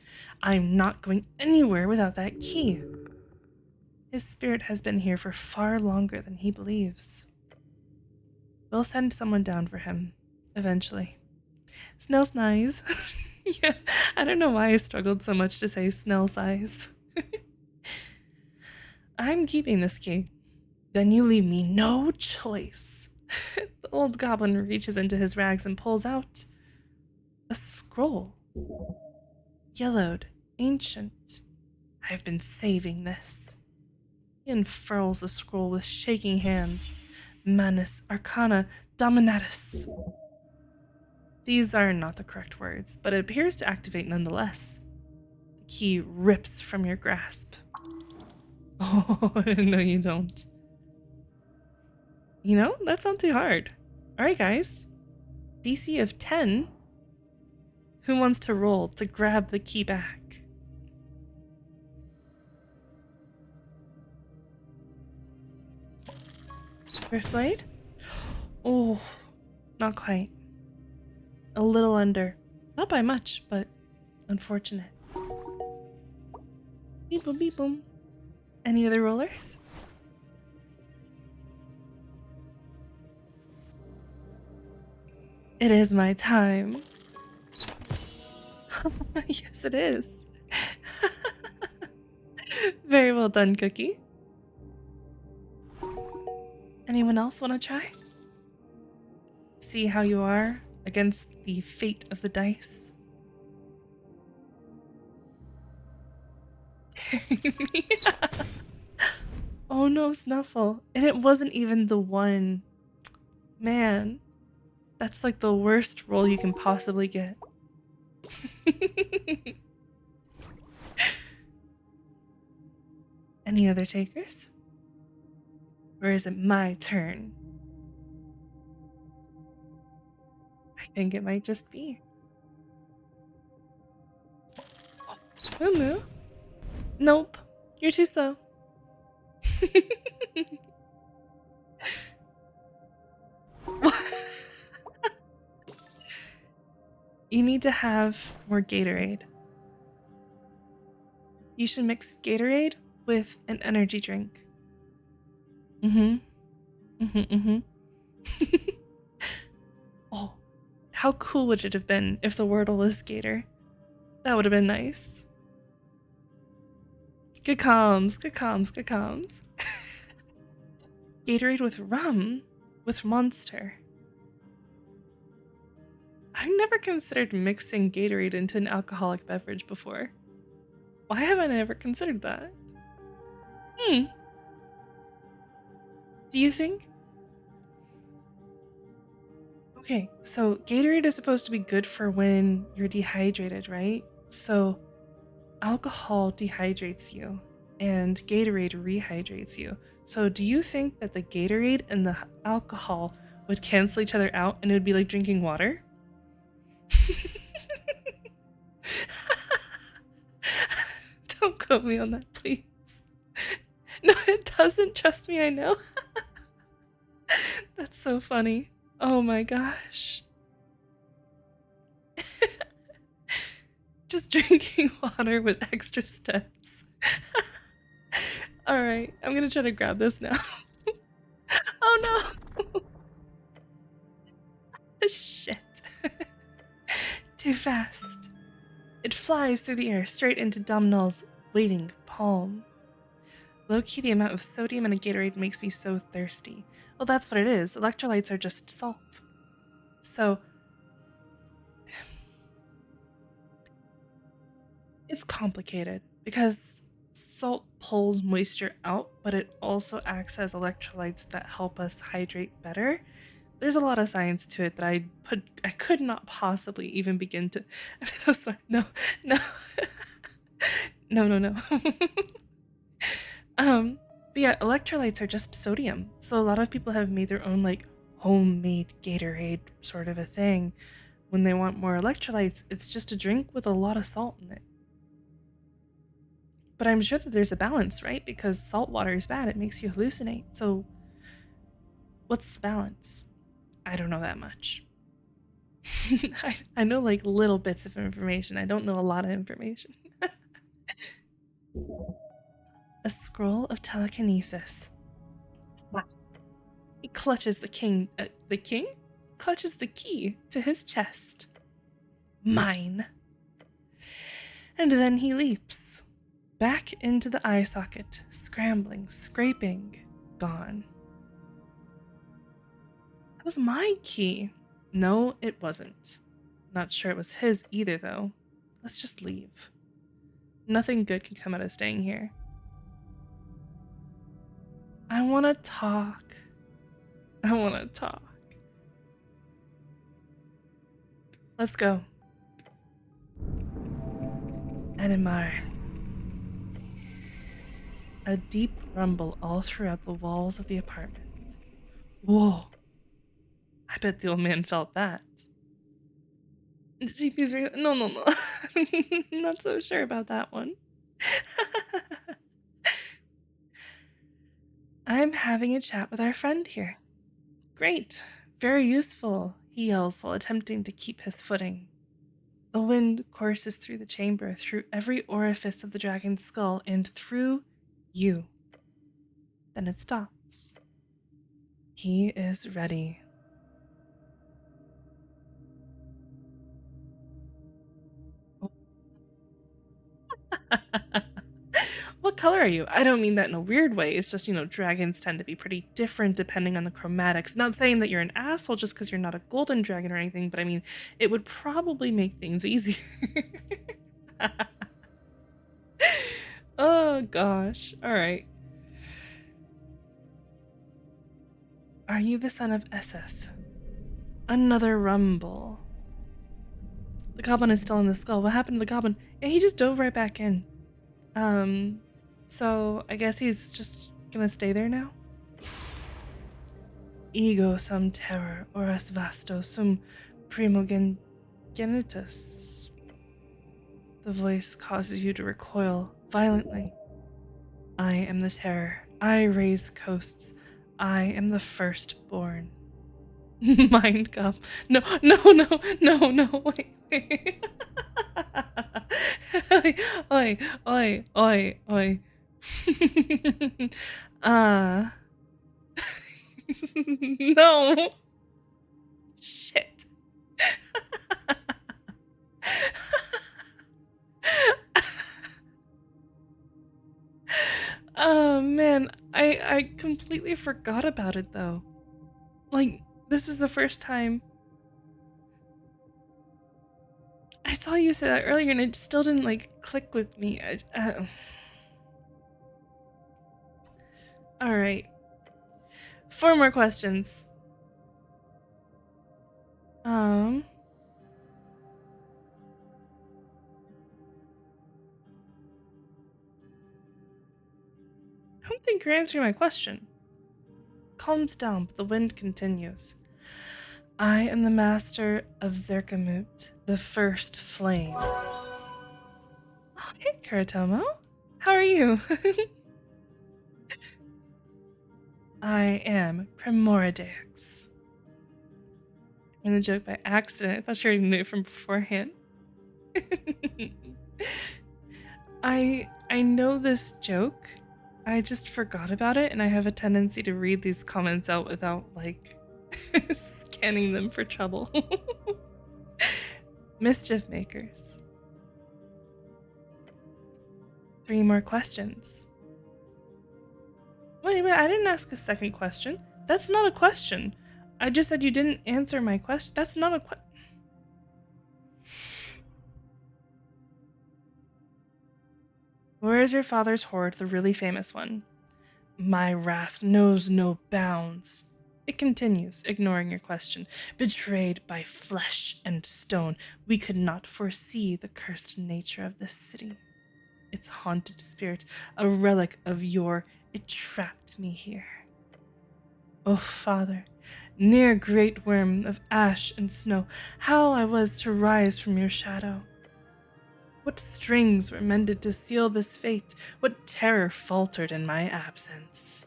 Speaker 1: I'm not going anywhere without that key. His spirit has been here for far longer than he believes. We'll send someone down for him, eventually. Snell sighs. Yeah, I don't know why I struggled so much to say Snell sighs. I'm keeping this key. Then you leave me no choice. The old goblin reaches into his rags and pulls out a scroll. Yellowed, ancient. I've been saving this. He unfurls the scroll with shaking hands. Manus Arcana Dominatus. These are not the correct words, but it appears to activate nonetheless. The key rips from your grasp. Oh, no you don't. You know, that's not too hard. Alright guys. DC of 10. Who wants to roll to grab the key back? Riftblade? Oh, not quite. A little under. Not by much, but unfortunate. Beep boom, beep boom. Any other rollers? It is my time. Yes, it is. Very well done, Cookie. Anyone else want to try? See how you are against the fate of the dice? Yeah. Oh no, Snuffle. And it wasn't even the one. Man, that's like the worst roll you can possibly get. Any other takers? Or is it my turn? I think it might just be. Moo moo. Nope, you're too slow. You need to have more Gatorade. You should mix Gatorade with an energy drink. Mm-hmm. Mm-hmm. Mm-hmm. Oh, how cool would it have been if the Wordle was Gator? That would have been nice. Good comms, good comms, good comms. Gatorade with rum with Monster. I've never considered mixing Gatorade into an alcoholic beverage before. Why haven't I ever considered that? Do you think? Okay, so Gatorade is supposed to be good for when you're dehydrated, right? So alcohol dehydrates you, and Gatorade rehydrates you. So do you think that the Gatorade and the alcohol would cancel each other out and it would be like drinking water? Don't quote me on that, please. No, it doesn't. Trust me, I know. That's so funny. Oh my gosh. Just drinking water with extra steps. Alright, I'm gonna try to grab this now. Oh no! Shit. Too fast. It flies through the air straight into Domhnall's waiting palm. Low-key, the amount of sodium in a Gatorade makes me so thirsty. Well, that's what it is. Electrolytes are just salt. So, it's complicated because salt pulls moisture out, but it also acts as electrolytes that help us hydrate better. There's a lot of science to it that I could not possibly even begin to. I'm so sorry. No. No. But yeah, electrolytes are just sodium. So a lot of people have made their own like homemade Gatorade sort of a thing. When they want more electrolytes, it's just a drink with a lot of salt in it. But I'm sure that there's a balance, right? Because salt water is bad. It makes you hallucinate. So what's the balance? I don't know that much. I know like little bits of information. I don't know a lot of information. A scroll of telekinesis. Wow. He clutches the king. The king? Clutches the key to his chest. Mine. And then he leaps back into the eye socket, scrambling, scraping, gone. That was my key. No, it wasn't. Not sure it was his either, though. Let's just leave. Nothing good can come out of staying here. I want to talk. Let's go. Animar. A deep rumble all throughout the walls of the apartment. Whoa. I bet the old man felt that. Sheepie's no. Not so sure about that one. I'm having a chat with our friend here. Great. Very useful, he yells while attempting to keep his footing. A wind courses through the chamber, through every orifice of the dragon's skull, and through you. Then it stops. He is ready. What color are you? I don't mean that in a weird way. It's just, dragons tend to be pretty different depending on the chromatics. Not saying that you're an asshole just because you're not a golden dragon or anything, but I mean, it would probably make things easier. Oh gosh. All right. Are you the son of Eseth? Another rumble. The goblin is still in the skull. What happened to the goblin? Yeah, he just dove right back in. So I guess he's just gonna stay there now? Ego sum terror, oras vasto sum primogenitus. The voice causes you to recoil violently. I am the terror. I raise coasts. I am the firstborn. Mind gum. No, no, no, no, no, wait. Oi, oi, oi, oi. uh, no. Shit. Oh man, I completely forgot about it though. Like, this is the first time I saw you say that earlier and it still didn't like click with me. All right. 4 more questions. I don't think you're answering my question. Calms down, but the wind continues. I am the master of Zerkamut, the first flame. Oh, hey, Kuratomo. How are you? I am Primoridex. I made the joke by accident. I thought you already knew it from beforehand. I know this joke. I just forgot about it, and I have a tendency to read these comments out without, like, scanning them for trouble. Mischief makers. 3 more questions. Wait, I didn't ask a second question. That's not a question. I just said you didn't answer my question. That's not a question. Where is your father's hoard, the really famous one? My wrath knows no bounds. It continues, ignoring your question. Betrayed by flesh and stone, we could not foresee the cursed nature of this city. Its haunted spirit, a relic of yore, it trapped me here. Oh, Father, near great worm of ash and snow, how I was to rise from your shadow. What strings were mended to seal this fate? What terror faltered in my absence?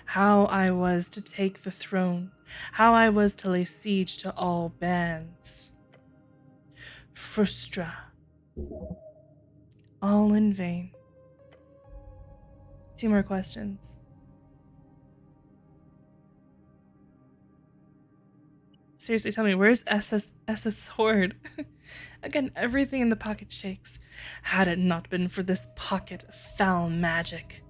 Speaker 1: How I was to take the throne, how I was to lay siege to all bands. Frustra. All in vain. 2 more questions. Seriously, tell me, where's Eseth's hoard? Again, everything in the pocket shakes. Had it not been for this pocket of foul magic.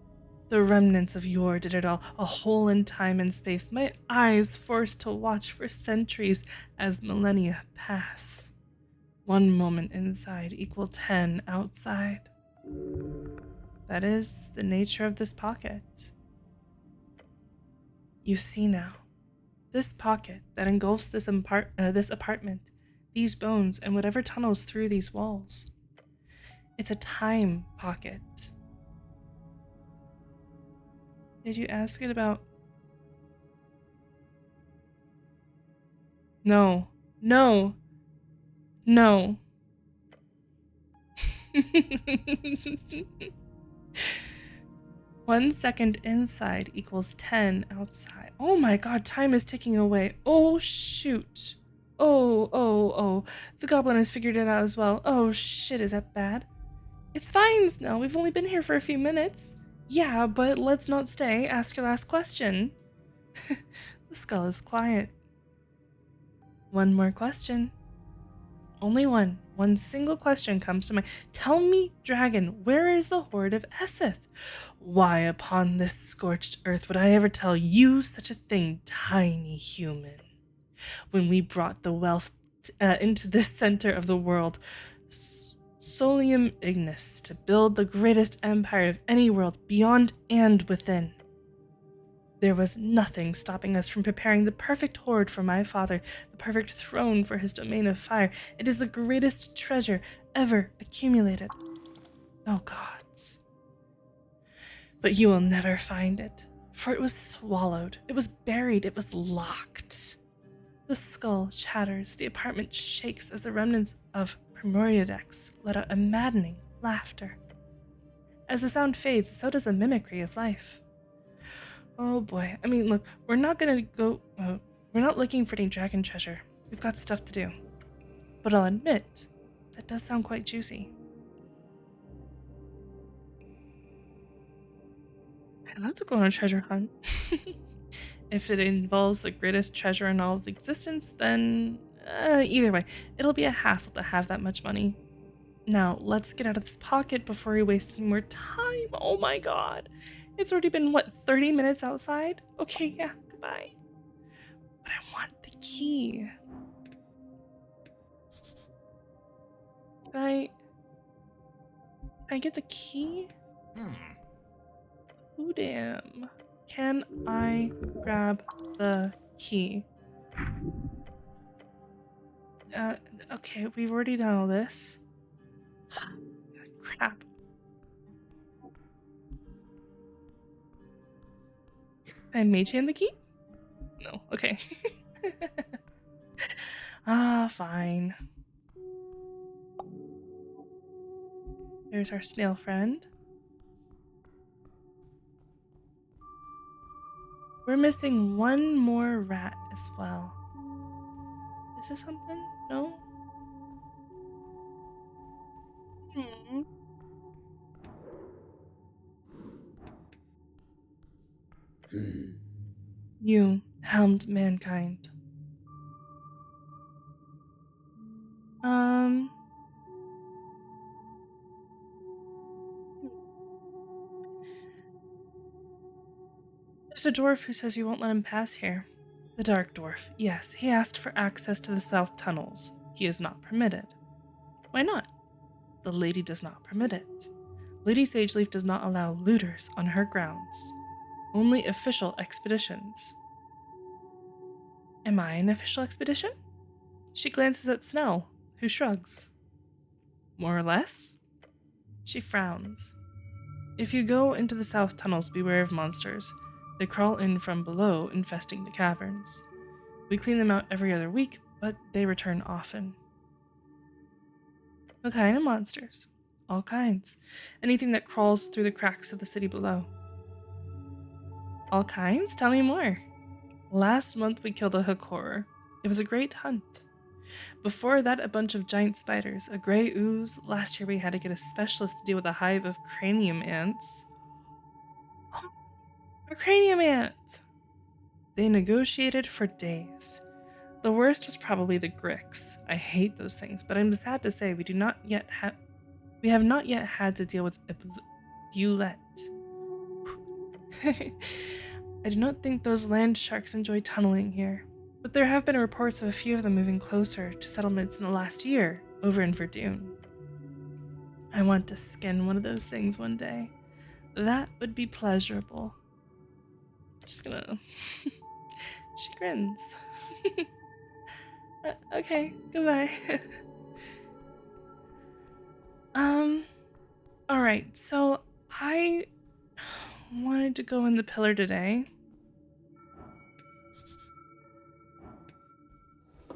Speaker 1: The remnants of yore did it all, a hole in time and space, my eyes forced to watch for centuries as millennia pass. 1 moment inside equal 10 outside. That is the nature of this pocket. You see now. This pocket that engulfs this apartment, these bones, and whatever tunnels through these walls. It's a time pocket. Did you ask it about... No. No. No. 1 second inside equals 10 outside. Oh my god, time is ticking away. Oh shoot. Oh. The goblin has figured it out as well. Oh shit, is that bad? It's fine, Snow. We've only been here for a few minutes. Yeah, but let's not stay. Ask your last question. The skull is quiet. 1 more question. Only one. 1 single question comes to mind. Tell me, dragon, where is the hoard of Eseth? Why upon this scorched earth would I ever tell you such a thing, tiny human? When we brought the wealth into this center of the world, Solium Ignis, to build the greatest empire of any world, beyond and within. There was nothing stopping us from preparing the perfect hoard for my father, the perfect throne for his domain of fire. It is the greatest treasure ever accumulated. Oh gods. But you will never find it, for it was swallowed, it was buried, it was locked. The skull chatters, the apartment shakes as the remnants of Primoridex let out a maddening laughter. As the sound fades, so does the mimicry of life. Oh boy, I mean, look, we're not gonna We're not looking for any dragon treasure. We've got stuff to do. But I'll admit, that does sound quite juicy. I'd love to go on a treasure hunt. If it involves the greatest treasure in all of existence, then either way, it'll be a hassle to have that much money. Now, let's get out of this pocket before we waste any more time. Oh my god. It's already been, what, 30 minutes outside? Okay, yeah, goodbye. But I want the key. Can I get the key? Ooh, damn. Can I grab the key? Okay, we've already done all this. Crap. Can I mage hand the key? No, okay. Fine. There's our snail friend. We're missing one more rat as well. Is this something? No? You helmed mankind. There's a dwarf who says you won't let him pass here. The dark dwarf. Yes, he asked for access to the south tunnels. He is not permitted. Why not? The lady does not permit it. Lady Sageleaf does not allow looters on her grounds. Only official expeditions. Am I an official expedition? She glances at Snell, who shrugs. More or less? She frowns. If you go into the south tunnels, beware of monsters. They crawl in from below, infesting the caverns. We clean them out every other week, but they return often. What kind of monsters? All kinds. Anything that crawls through the cracks of the city below. All kinds? Tell me more. Last month we killed a hook horror. It was a great hunt. Before that, a bunch of giant spiders, a gray ooze. Last year we had to get a specialist to deal with a hive of cranium ants. A cranium ant! They negotiated for days. The worst was probably the gricks. I hate those things, but I'm sad to say we have not yet had to deal with Bulette. I do not think those land sharks enjoy tunneling here, but there have been reports of a few of them moving closer to settlements in the last year, over in Verdun. I want to skin one of those things one day. That would be pleasurable. Just gonna... She grins. Okay, goodbye. Alright, so I wanted to go in the pillar today.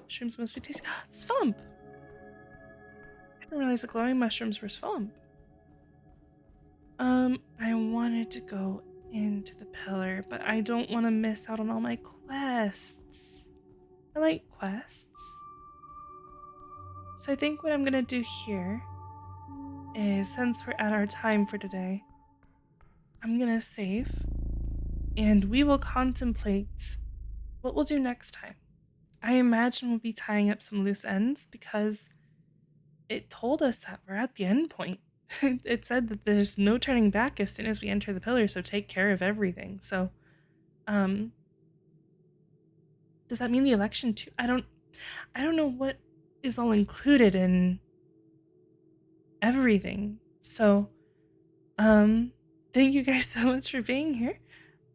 Speaker 1: Mushrooms must be tasty. Svamp! I didn't realize the glowing mushrooms were svamp. I wanted to go into the pillar, but I don't want to miss out on all my quests. I like quests. So I think what I'm gonna do here is, since we're at our time for today, I'm gonna save and we will contemplate what we'll do next time. I imagine we'll be tying up some loose ends because it told us that we're at the end point. It said that there's no turning back as soon as we enter the pillar, so take care of everything. So, does that mean the election too? I don't know what is all included in everything. So, thank you guys so much for being here.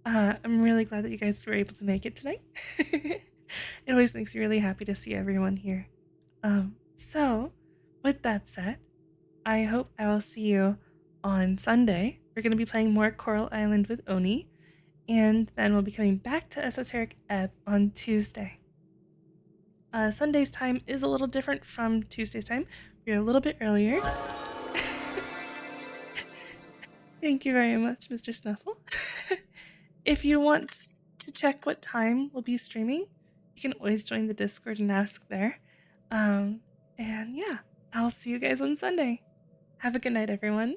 Speaker 1: I'm really glad that you guys were able to make it tonight. It always makes me really happy to see everyone here. So, with that said, I hope I will see you on Sunday. We're going to be playing more Coral Island with Oni, and then we'll be coming back to Esoteric Ebb on Tuesday. Sunday's time is a little different from Tuesday's time. We're a little bit earlier. Thank you very much, Mr. Snuffle. If you want to check what time we'll be streaming, You can always join the Discord and ask there. And yeah, I'll see you guys on Sunday. Have a good night, everyone.